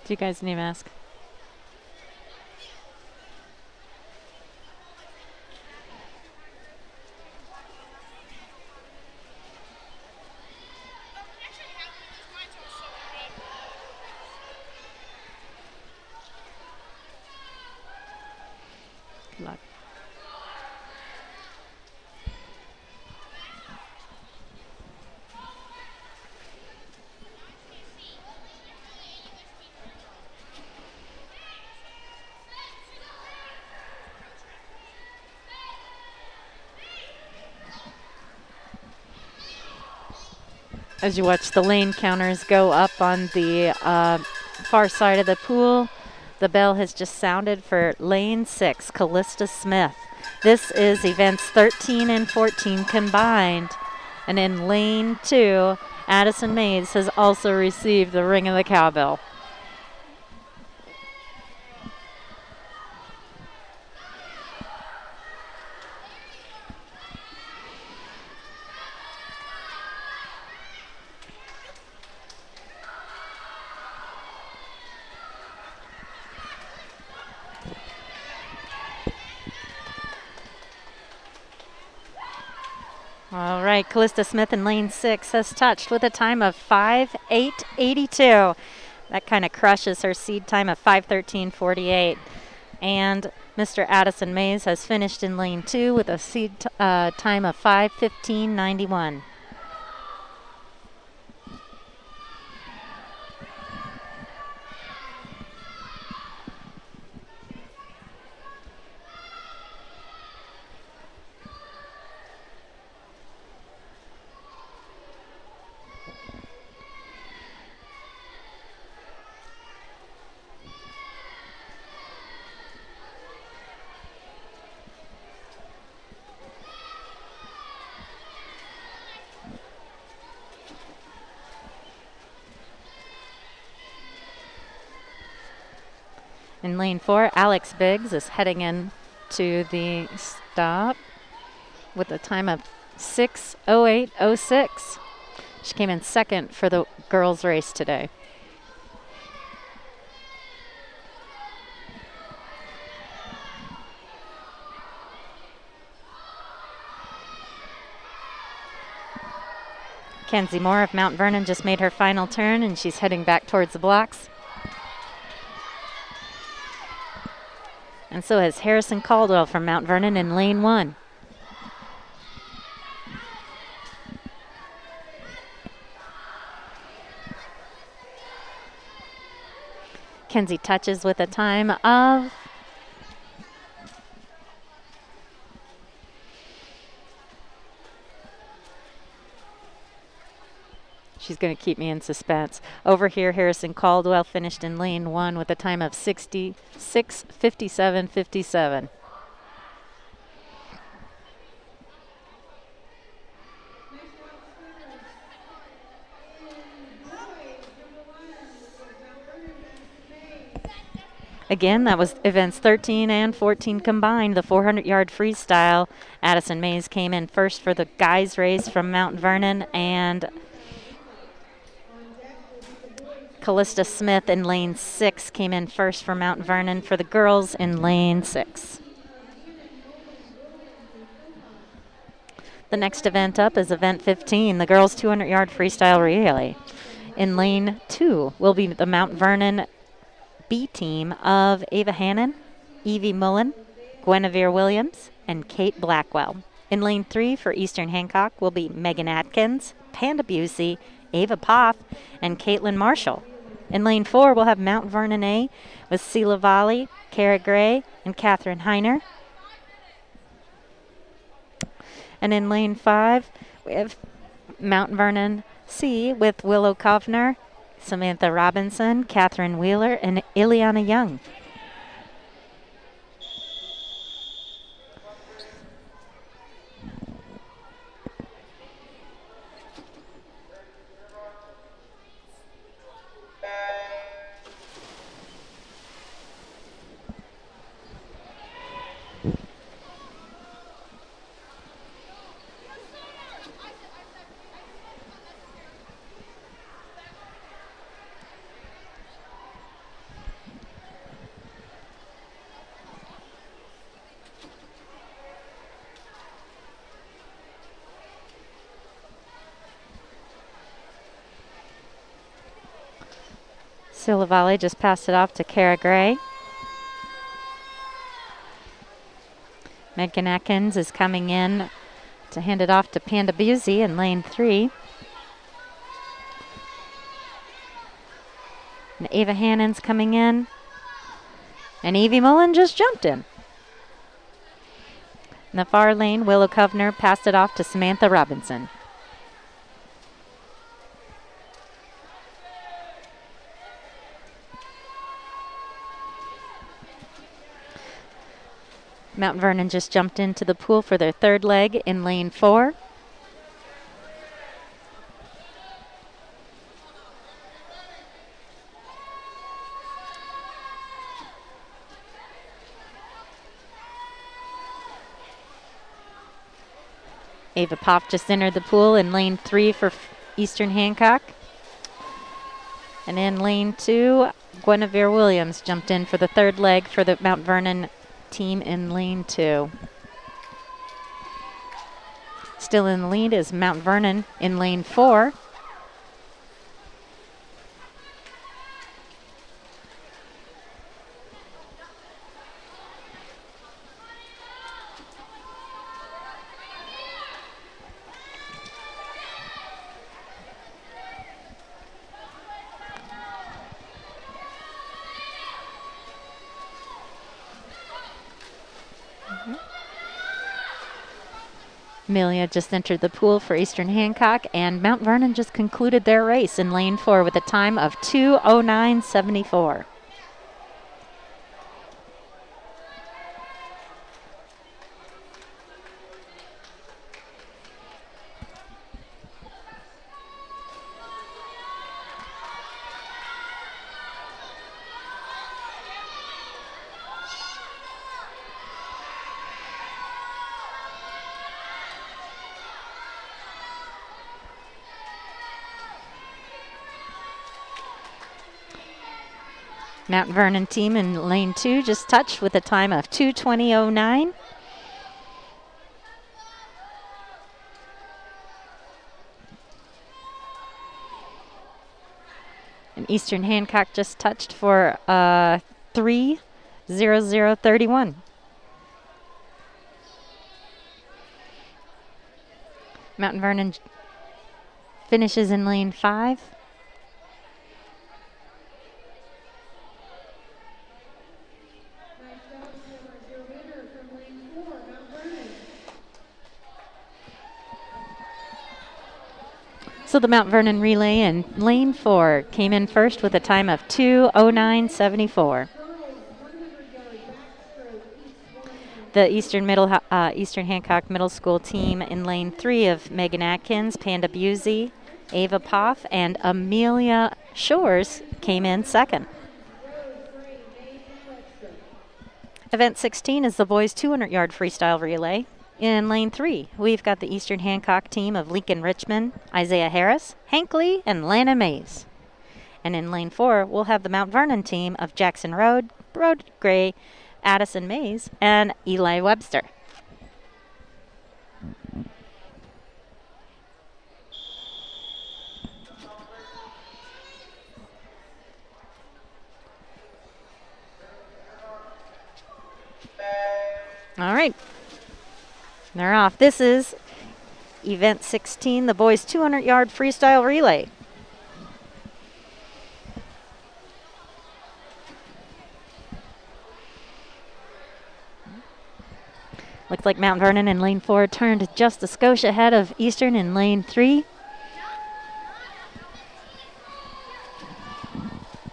Do you guys need a mask? Good luck. As you watch the lane counters go up on the far side of the pool, the bell has just sounded for lane 6, Callista Smith. This is events 13 and 14 combined. And in lane 2, Addison Mays has also received the ring of the cowbell. All right, Callista Smith in lane 6 has touched with a time of 5:08.82. That kind of crushes her seed time of 5:13.48. And Mr. Addison Mays has finished in lane 2 with a seed time of 5:15.91. In lane 4, Alex Biggs is heading in to the stop with a time of 6:08.06. She came in second for the girls' race today. Kenzie Moore of Mount Vernon just made her final turn, and she's heading back towards the blocks. And so has Harrison Caldwell from Mount Vernon in lane 1. Kenzie touches with a time of she's going to keep me in suspense. Over here, Harrison Caldwell finished in lane 1 with a time of 66:57.57. Again, that was events 13 and 14 combined. The 400-yard freestyle. Addison Mays came in first for the guys race from Mount Vernon, and Callista Smith in lane 6 came in first for Mount Vernon for the girls in lane 6. The next event up is event 15, the girls 200-yard freestyle relay. In lane 2 will be the Mount Vernon B team of Ava Hannon, Evie Mullen, Guinevere Williams, and Kate Blackwell. In lane 3 for Eastern Hancock will be Megan Atkins, Panda Busey, Ava Poff, and Caitlin Marshall. In lane 4 we'll have Mount Vernon A with Sela Volley, Kara Gray, and Catherine Heiner. And in lane 5 we have Mount Vernon C with Willow Kovner, Samantha Robinson, Catherine Wheeler, and Ileana Young. Sela Volley just passed it off to Kara Gray. Megan Atkins is coming in to hand it off to Panda Busey in lane 3. And Ava Hannon's coming in. And Evie Mullen just jumped in. In the far lane, Willow Kovner passed it off to Samantha Robinson. Mount Vernon just jumped into the pool for their third leg in lane 4. Ava Poff just entered the pool in lane 3 for Eastern Hancock. And in lane 2, Guinevere Williams jumped in for the third leg for the Mount Vernon team in lane 2. Still in the lead is Mount Vernon in lane 4. Amelia just entered the pool for Eastern Hancock, and Mount Vernon just concluded their race in lane 4 with a time of 2:09.74. Mount Vernon team in lane 2 just touched with a time of 2:20.09. And Eastern Hancock just touched for 3 0031. Mount Vernon finishes in lane 5. So the Mount Vernon relay in lane 4 came in first with a time of 2:09.74. The Eastern Hancock Middle School team in lane 3 of Megan Atkins, Panda Busey, Ava Poff, and Amelia Shores came in second. Event 16 is the boys 200-yard freestyle relay. In lane 3, we've got the Eastern Hancock team of Lincoln Richmond, Isaiah Harris, Hank Lee, and Lana Mays. And in lane 4, we'll have the Mount Vernon team of Jackson Road, Brode Gray, Addison Mays, and Eli Webster. All right. They're off. This is event 16, the boys 200-yard freestyle relay. Looks like Mount Vernon in lane 4 turned just a skosh ahead of Eastern in lane 3.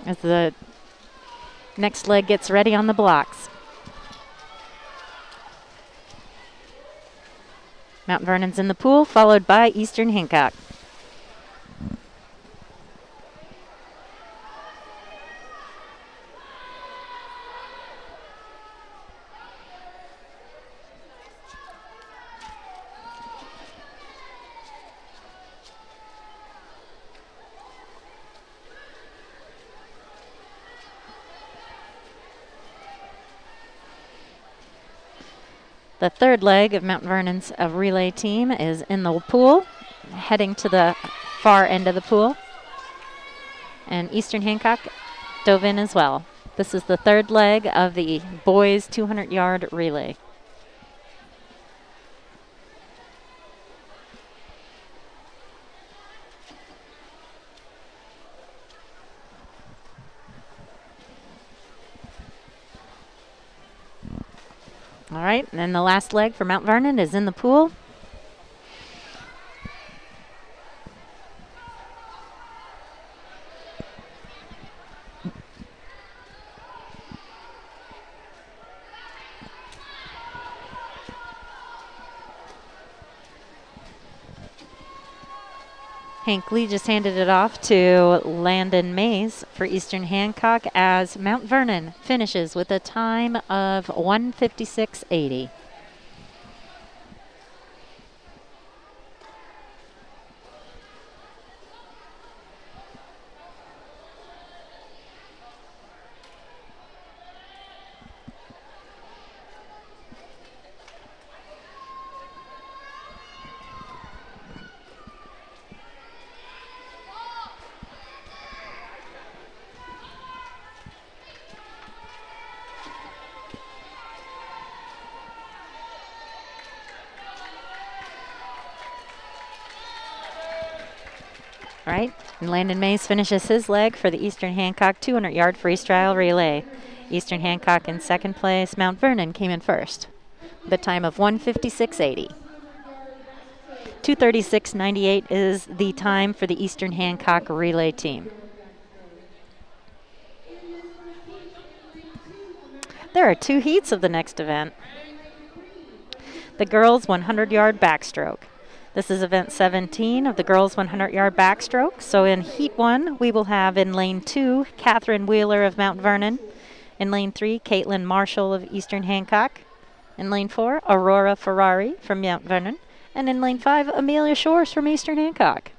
As the next leg gets ready on the blocks. Mount Vernon's in the pool, followed by Eastern Hancock. The third leg of Mount Vernon's relay team is in the pool, heading to the far end of the pool. And Eastern Hancock dove in as well. This is the third leg of the boys 200-yard relay. All right, and then the last leg for Mount Vernon is in the pool. Hank Lee just handed it off to Landon Mays for Eastern Hancock as Mount Vernon finishes with a time of 1:56.80. All right, and Landon Mays finishes his leg for the Eastern Hancock 200-yard freestyle relay. Eastern Hancock in second place. Mount Vernon came in first. The time of 1:56.80. 2:36.98 is the time for the Eastern Hancock relay team. There are two heats of the next event. The girls 100-yard backstroke. This is event 17 of the girls 100-yard backstroke. So in heat 1, we will have in lane 2, Catherine Wheeler of Mount Vernon. In lane 3, Caitlin Marshall of Eastern Hancock. In lane 4, Aurora Ferrari from Mount Vernon. And in lane 5, Amelia Shores from Eastern Hancock.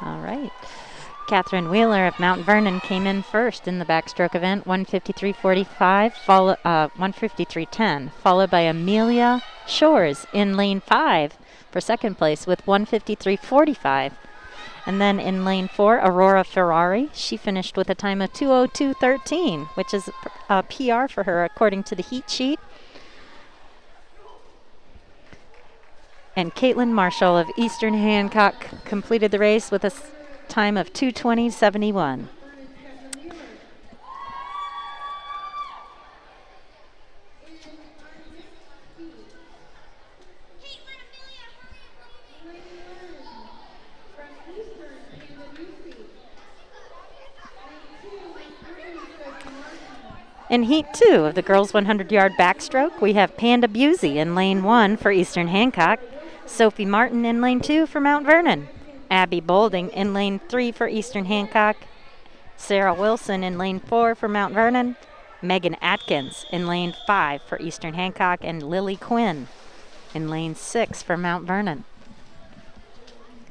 All right. Catherine Wheeler of Mount Vernon came in first in the backstroke event, 153.45, 153.10, followed by Amelia Shores in lane 5 for second place with 153.45. And then in lane 4, Aurora Ferrari, she finished with a time of 2:02.13, which is a PR for her according to the heat sheet. And Caitlin Marshall of Eastern Hancock completed the race with a time of 2:20.71. In Heat 2 of the girls' 100-yard backstroke, we have Panda Busey in lane 1 for Eastern Hancock, Sophie Martin in lane 2 for Mount Vernon, Abby Bolding in lane 3 for Eastern Hancock, Sarah Wilson in lane 4 for Mount Vernon, Megan Atkins in lane 5 for Eastern Hancock, and Lily Quinn in lane 6 for Mount Vernon.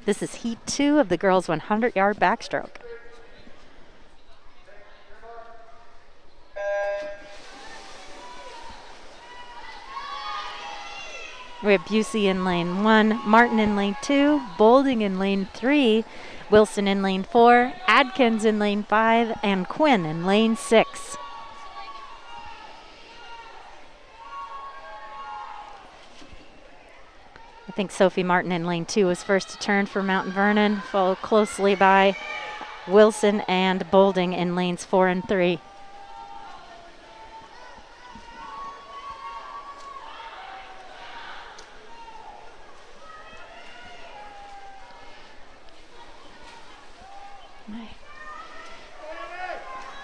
This is Heat 2 of the girls' 100-yard backstroke. We have Busey in lane 1, Martin in lane 2, Bolding in lane 3, Wilson in lane 4, Adkins in lane 5, and Quinn in lane 6. I think Sophie Martin in lane 2 was first to turn for Mount Vernon, followed closely by Wilson and Bolding in lanes 4 and 3.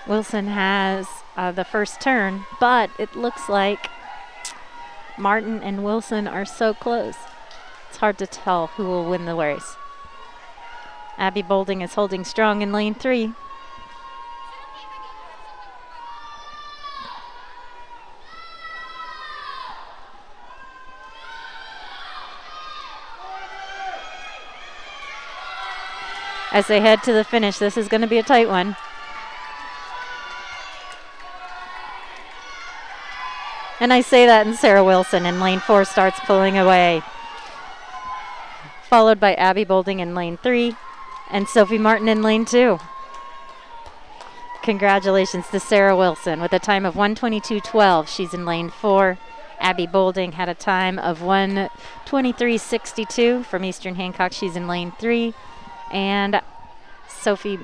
Wilson has the first turn, but it looks like Martin and Wilson are so close. It's hard to tell who will win the race. Abby Bolding is holding strong in lane 3. As they head to the finish, this is going to be a tight one. And I say that, and Sarah Wilson in lane 4 starts pulling away. Followed by Abby Bolding in lane 3 and Sophie Martin in lane 2. Congratulations to Sarah Wilson with a time of 1:22.12. She's in lane 4. Abby Bolding had a time of 1:23.62 from Eastern Hancock. She's in lane 3. And Sophie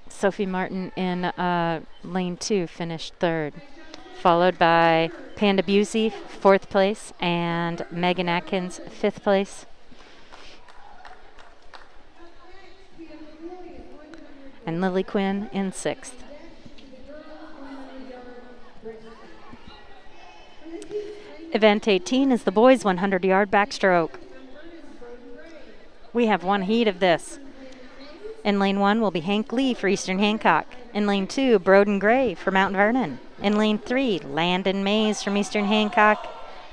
Sophie Martin in lane 2 finished third, followed by Panda Busey, 4th place, and Megan Atkins, 5th place. And Lily Quinn in 6th. Event 18 is the boys' 100-yard backstroke. We have one heat of this. In lane 1 will be Hank Lee for Eastern Hancock. In lane 2, Broden Gray for Mount Vernon. In lane 3, Landon Mays from Eastern Hancock.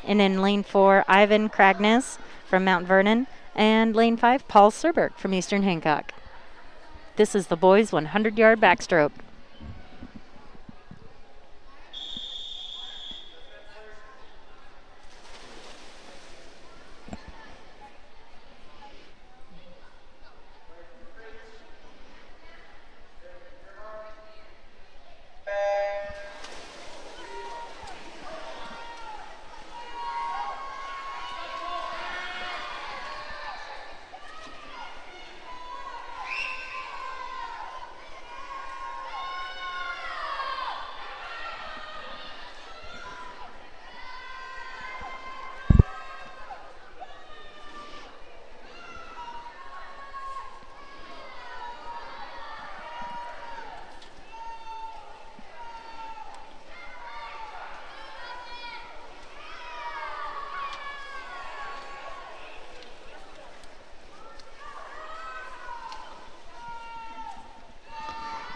And in lane 4, Ivan Kragnes from Mount Vernon. And lane 5, Paul Serberg from Eastern Hancock. This is the boys' 100-yard backstroke.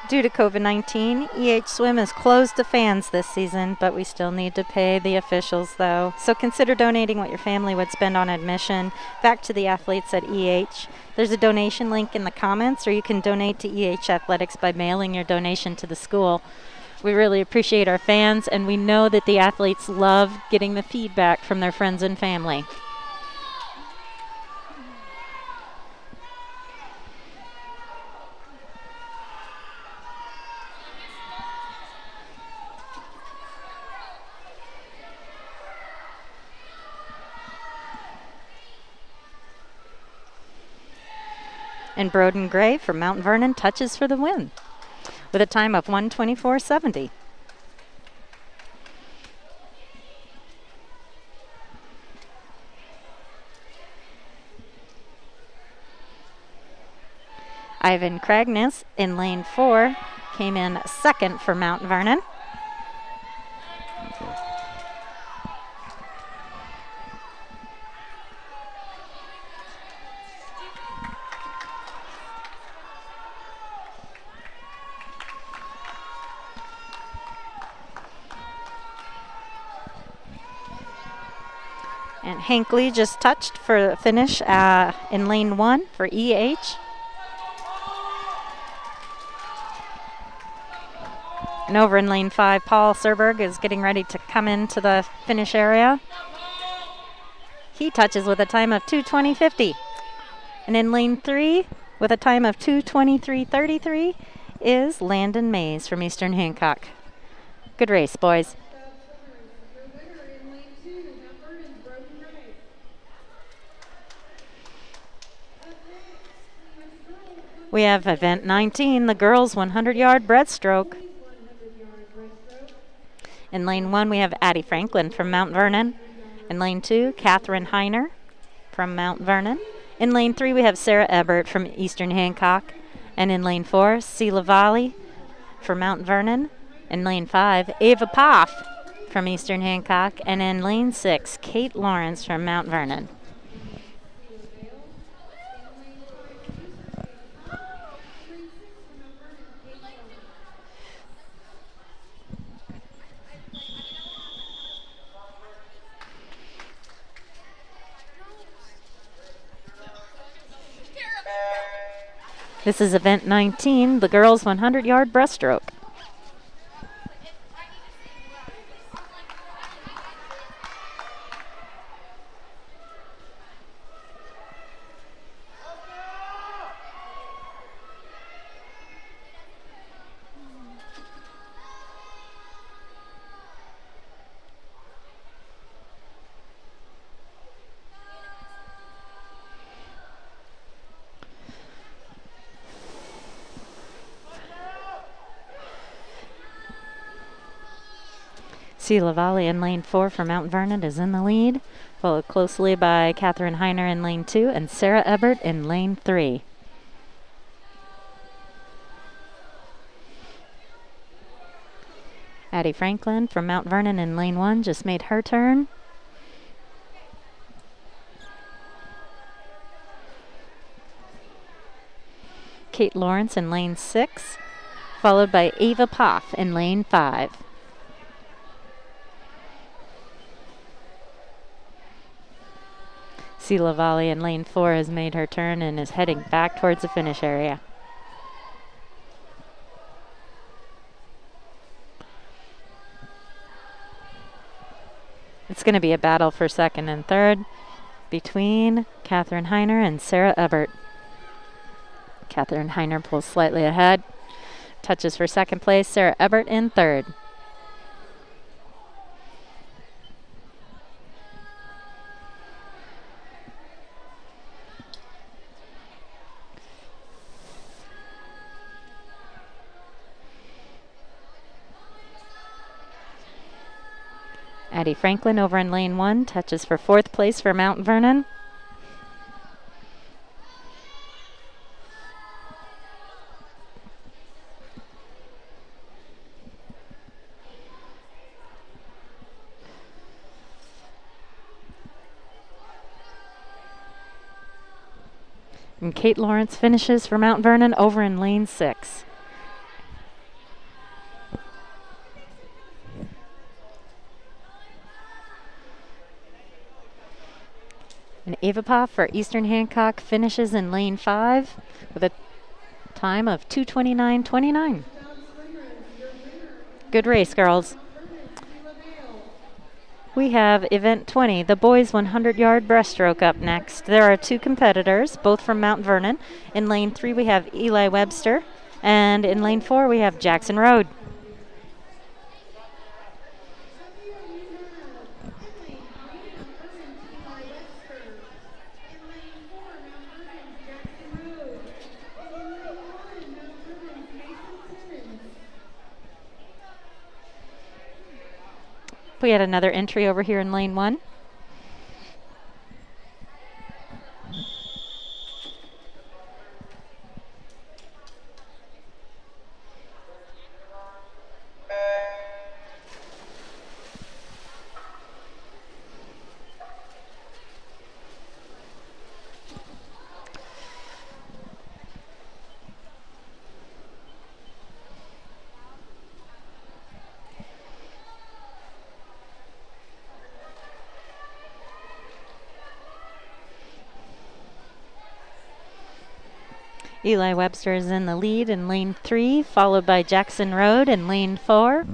Due to COVID-19, EH Swim is closed to fans this season, but we still need to pay the officials though. So consider donating what your family would spend on admission back to the athletes at EH. There's a donation link in the comments, or you can donate to EH Athletics by mailing your donation to the school. We really appreciate our fans, and we know that the athletes love getting the feedback from their friends and family. And Broden Gray from Mount Vernon touches for the win with a time of 1:24.70. Ivan Kragnes in lane 4 came in second for Mount Vernon. And Hankley just touched for the finish in lane 1 for EH. And over in lane 5, Paul Serberg is getting ready to come into the finish area. He touches with a time of 2:20.50. And in lane 3, with a time of 2:23.33, is Landon Mays from Eastern Hancock. Good race, boys. We have event 19, the girls 100-yard breaststroke. In lane 1, we have Addie Franklin from Mount Vernon. In lane 2, Catherine Heiner from Mount Vernon. In lane 3, we have Sarah Ebert from Eastern Hancock. And in lane 4, Sheila Valley from Mount Vernon. In lane 5, Ava Poff from Eastern Hancock. And in lane 6, Kate Lawrence from Mount Vernon. This is event 19, the girls 100-yard breaststroke. Sheila Valley in lane 4 for Mount Vernon is in the lead, followed closely by Catherine Heiner in lane 2 and Sarah Ebert in lane 3. Addie Franklin from Mount Vernon in lane 1 just made her turn. Kate Lawrence in lane 6, followed by Ava Poff in lane 5. Sheila Valley in lane 4 has made her turn and is heading back towards the finish area. It's going to be a battle for second and third between Catherine Heiner and Sarah Ebert. Catherine Heiner pulls slightly ahead, touches for second place, Sarah Ebert in third. Addie Franklin over in lane 1 touches for fourth place for Mount Vernon. And Kate Lawrence finishes for Mount Vernon over in lane 6. And Avapov for Eastern Hancock finishes in lane 5 with a time of 2:29.29. Good race, girls. We have event 20, the boys 100-yard breaststroke up next. There are 2 competitors, both from Mount Vernon. In lane 3 we have Eli Webster, and in lane 4 we have Jackson Road. We had another entry over here in lane 1. Eli Webster is in the lead in lane 3, followed by Jackson Road in lane 4.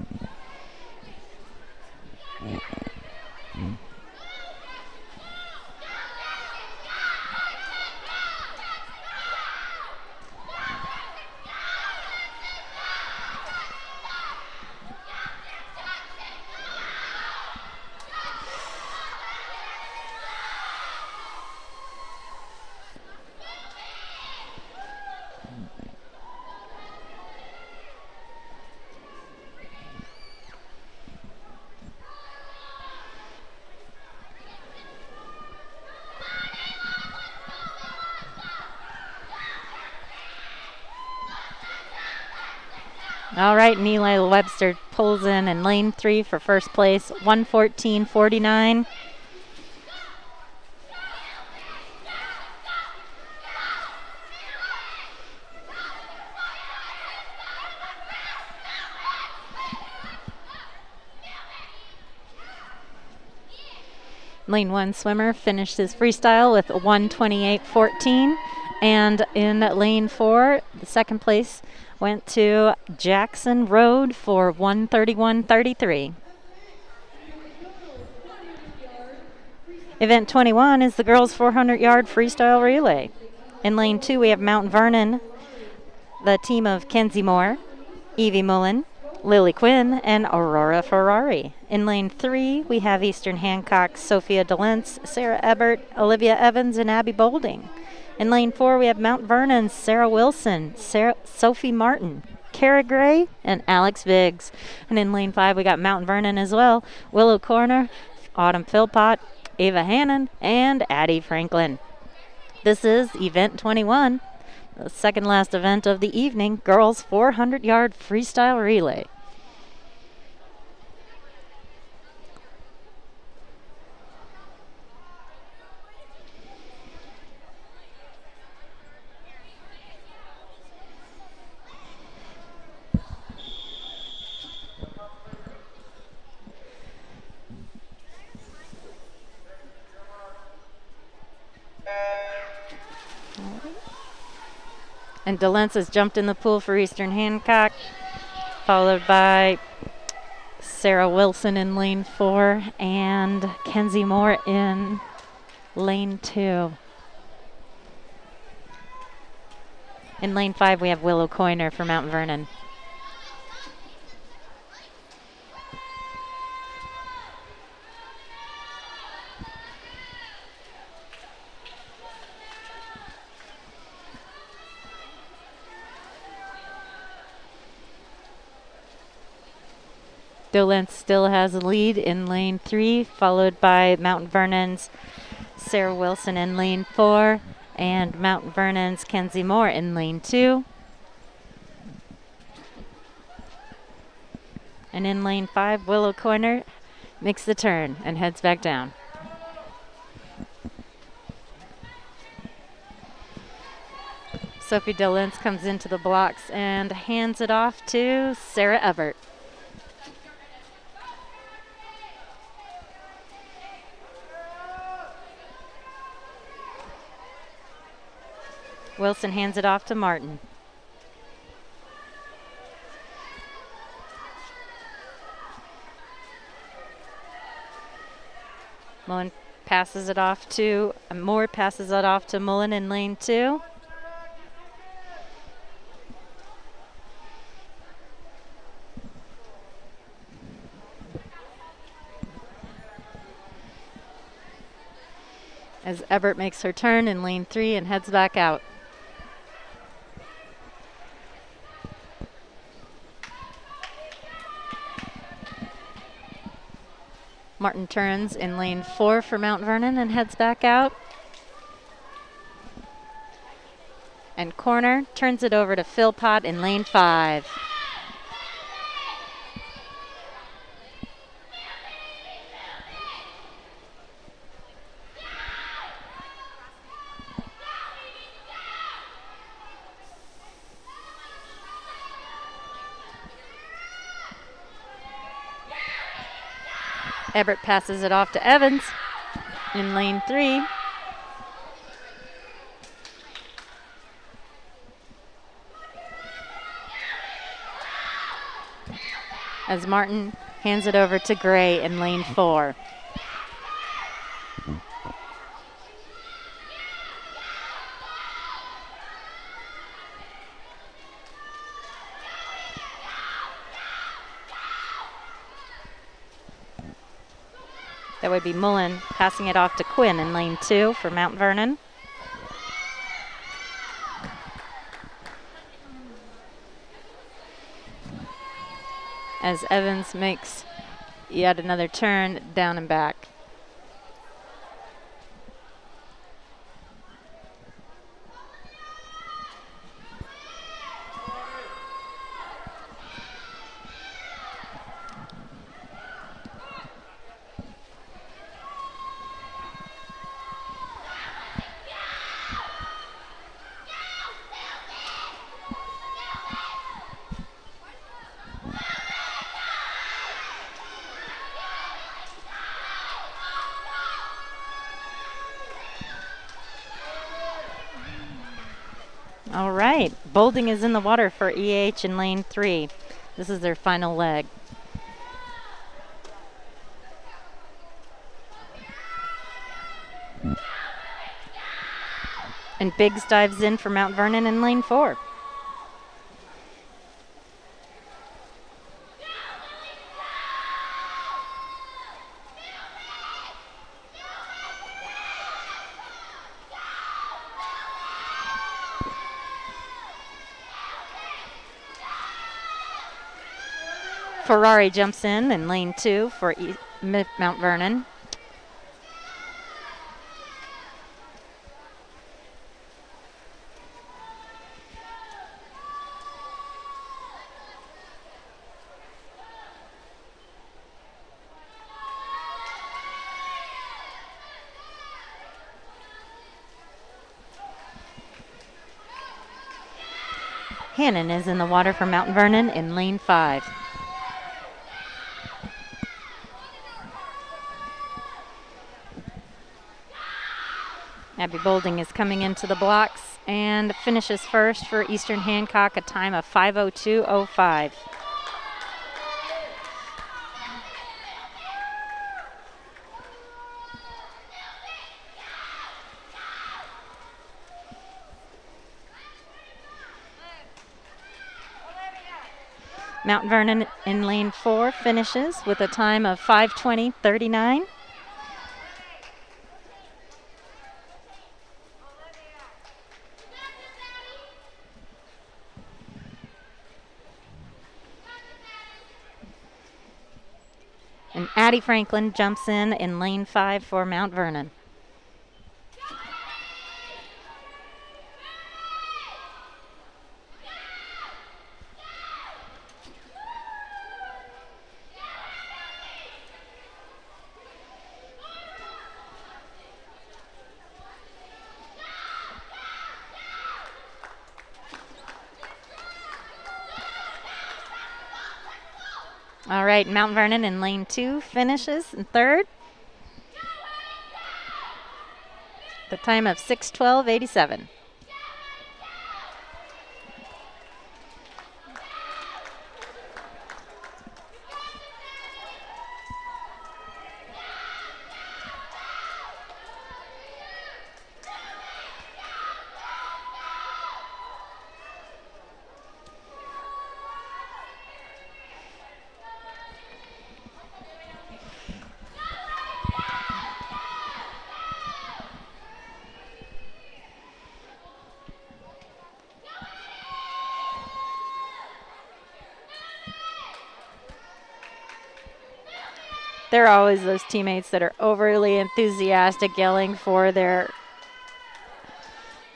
All right, and Eli Webster pulls in lane 3 for first place, 1:14.49. Lane 1 swimmer finished his freestyle with 1:28.14. And in lane 4, the second place went to Jackson Road for 1:31.33. Event 21 is the girls' 400-yard freestyle relay. In lane 2, we have Mount Vernon, the team of Kenzie Moore, Evie Mullen, Lily Quinn, and Aurora Ferrari. In lane 3, we have Eastern Hancock, Sophia DeLentz, Sarah Ebert, Olivia Evans, and Abby Bolding. In lane 4, we have Mount Vernon's Sarah Wilson, Sophie Martin, Kara Gray, and Alex Viggs. And in lane 5, we got Mount Vernon as well, Willow Corner, Autumn Philpott, Ava Hannon, and Addie Franklin. This is event 21, the second last event of the evening, girls 400-yard freestyle relay. And DeLentz has jumped in the pool for Eastern Hancock, followed by Sarah Wilson in lane 4 and Kenzie Moore in lane 2. In lane 5, we have Willow Coiner for Mount Vernon. DeLentz still has a lead in lane 3, followed by Mount Vernon's Sarah Wilson in lane 4 and Mount Vernon's Kenzie Moore in lane 2. And in lane 5, Willow Corner makes the turn and heads back down. Sophie DeLentz comes into the blocks and hands it off to Sarah Ebert. Wilson hands it off to Martin. Mullen passes it off to Moore, passes it off to Mullen in lane 2. As Ebert makes her turn in lane 3 and heads back out. Martin turns in lane 4 for Mount Vernon and heads back out. And corner, turns it over to Philpott in lane 5. Ebert passes it off to Evans in lane 3. As Martin hands it over to Gray in lane 4. That would be Mullen passing it off to Quinn in lane 2 for Mount Vernon. As Evans makes yet another turn down and back. All right, Bolding is in the water for EH in lane 3. This is their final leg. And Biggs dives in for Mount Vernon in lane 4. Ferrari jumps in lane 2 for Mount Vernon. Hannon is in the water for Mount Vernon in lane 5. Abby Bolding is coming into the blocks and finishes first for Eastern Hancock, a time of 5:02.05. Mount Vernon in lane 4 finishes with a time of 5:20.39. And Addie Franklin jumps in lane 5 for Mount Vernon. All right, Mount Vernon in lane 2 finishes in third. The time of 6:12.87. There are always those teammates that are overly enthusiastic, yelling for their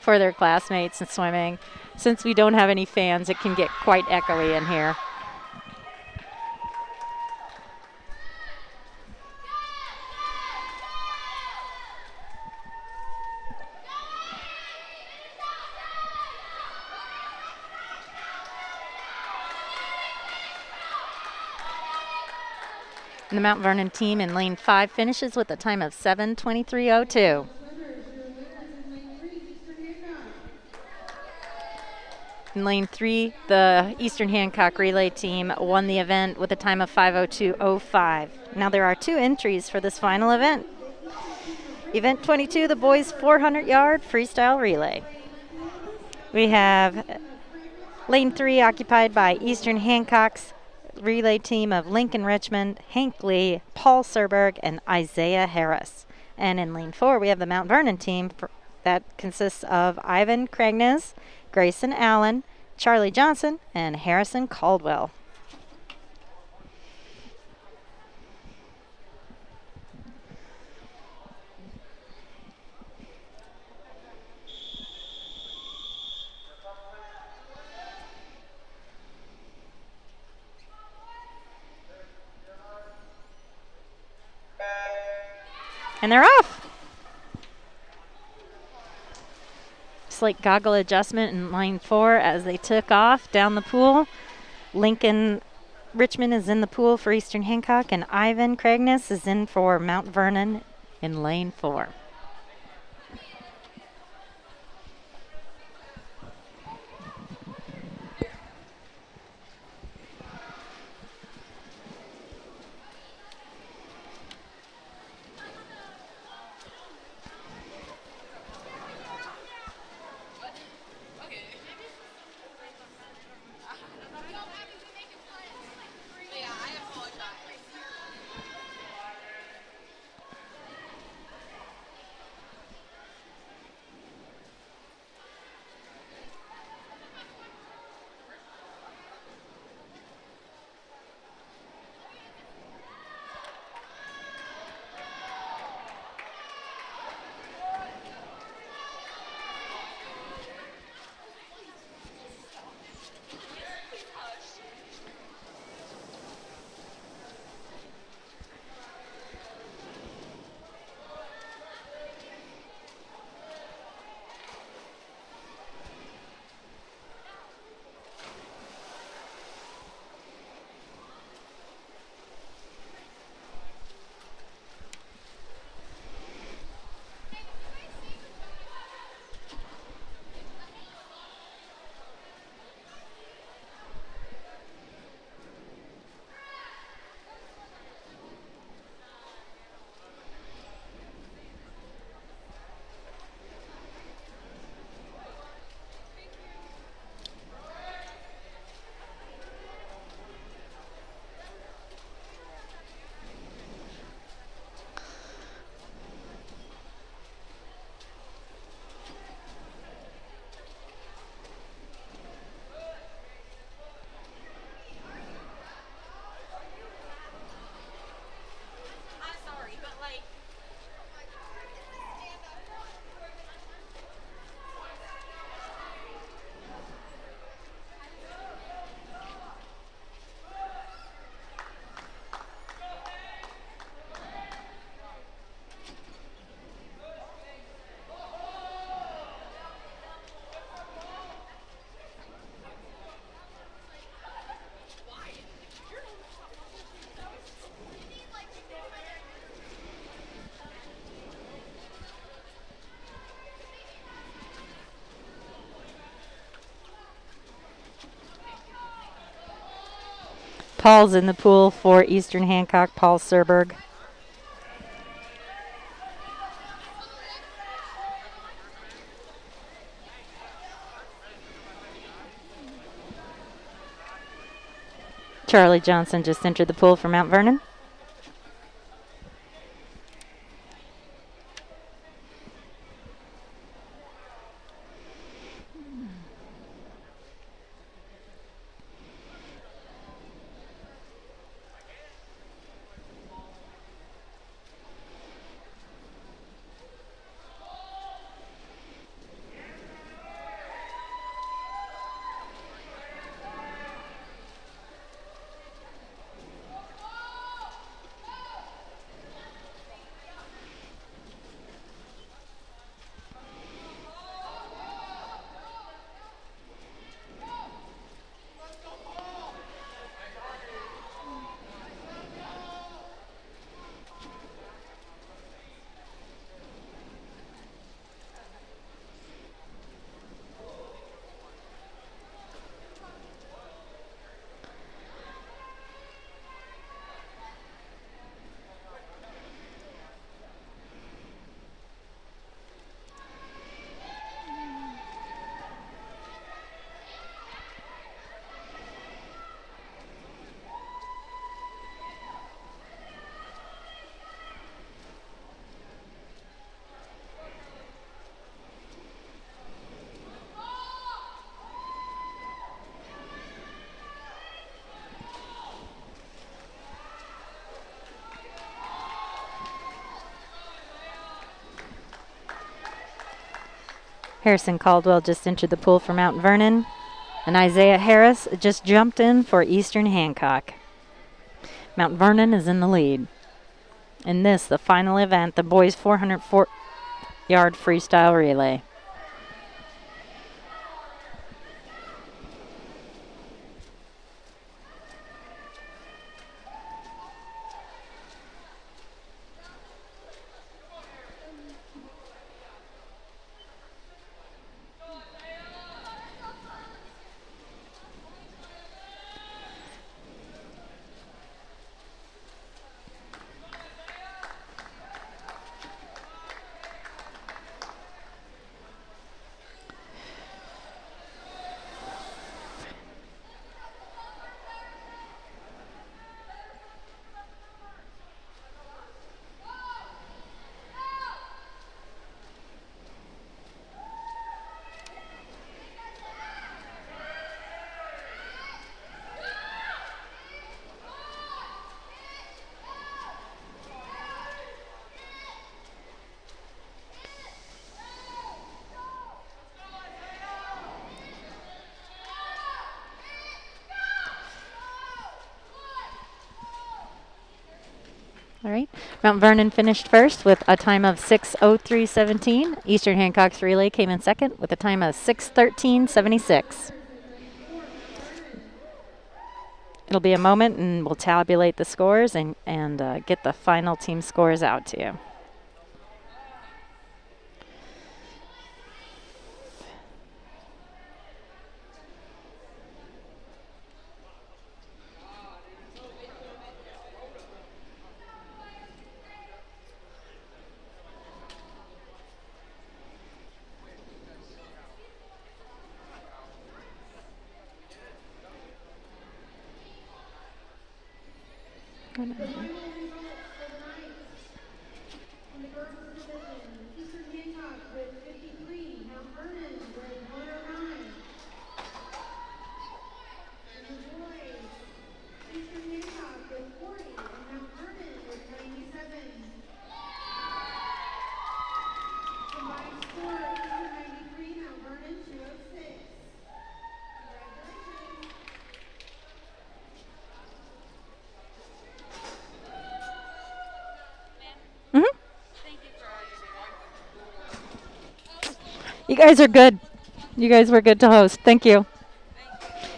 classmates in swimming. Since we don't have any fans, it can get quite echoey in here. And the Mount Vernon team in lane 5 finishes with a time of 7:23:02. In lane 3, the Eastern Hancock relay team won the event with a time of 5:02:05. Now there are 2 entries for this final event. Event 22, the boys 400-yard freestyle relay. We have lane 3 occupied by Eastern Hancock's relay team of Lincoln Richmond, Hank Lee, Paul Serberg, and Isaiah Harris. And in lane 4, we have the Mount Vernon team that consists of Ivan Kragnes, Grayson Allen, Charlie Johnson, and Harrison Caldwell. And they're off. Slight goggle adjustment in line 4 as they took off down the pool. Lincoln Richmond is in the pool for Eastern Hancock, and Ivan Kragnes is in for Mount Vernon in lane 4. Paul's in the pool for Eastern Hancock, Paul Serberg. Charlie Johnson just entered the pool for Mount Vernon. Harrison Caldwell just entered the pool for Mount Vernon. And Isaiah Harris just jumped in for Eastern Hancock. Mount Vernon is in the lead. In this, the final event, the boys 404-yard freestyle relay. All right. Mount Vernon finished first with a time of 6:03:17. Eastern Hancock's relay came in second with a time of 6:13:76. It'll be a moment, and we'll tabulate the scores and get the final team scores out to you. You guys are good. You guys were good to host. Thank you.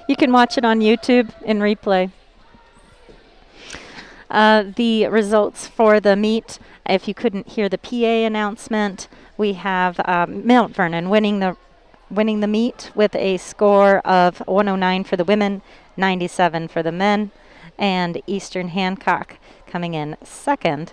You can watch it on YouTube in replay. The results for the meet, if you couldn't hear the PA announcement, we have Mount Vernon winning the meet with a score of 109 for the women, 97 for the men, and Eastern Hancock coming in second.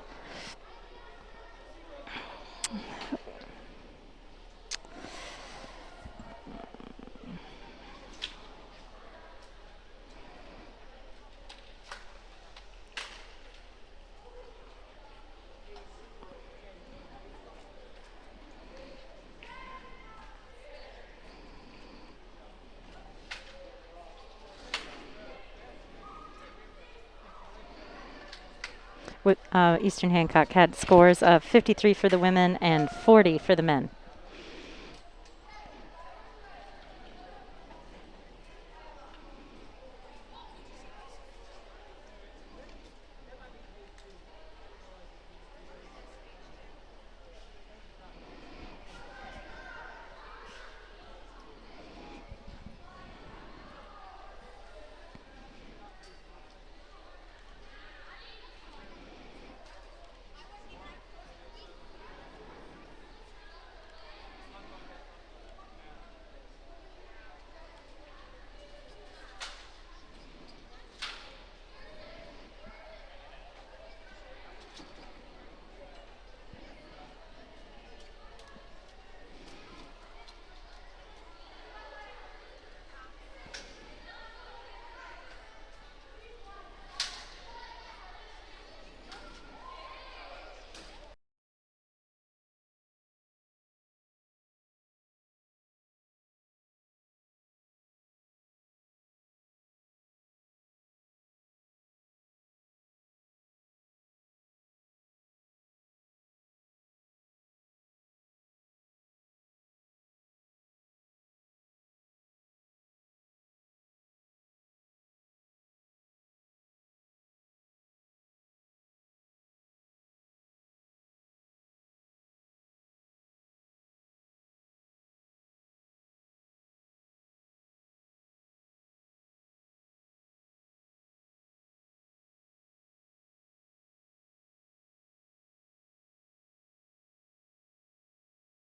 Eastern Hancock had scores of 53 for the women and 40 for the men.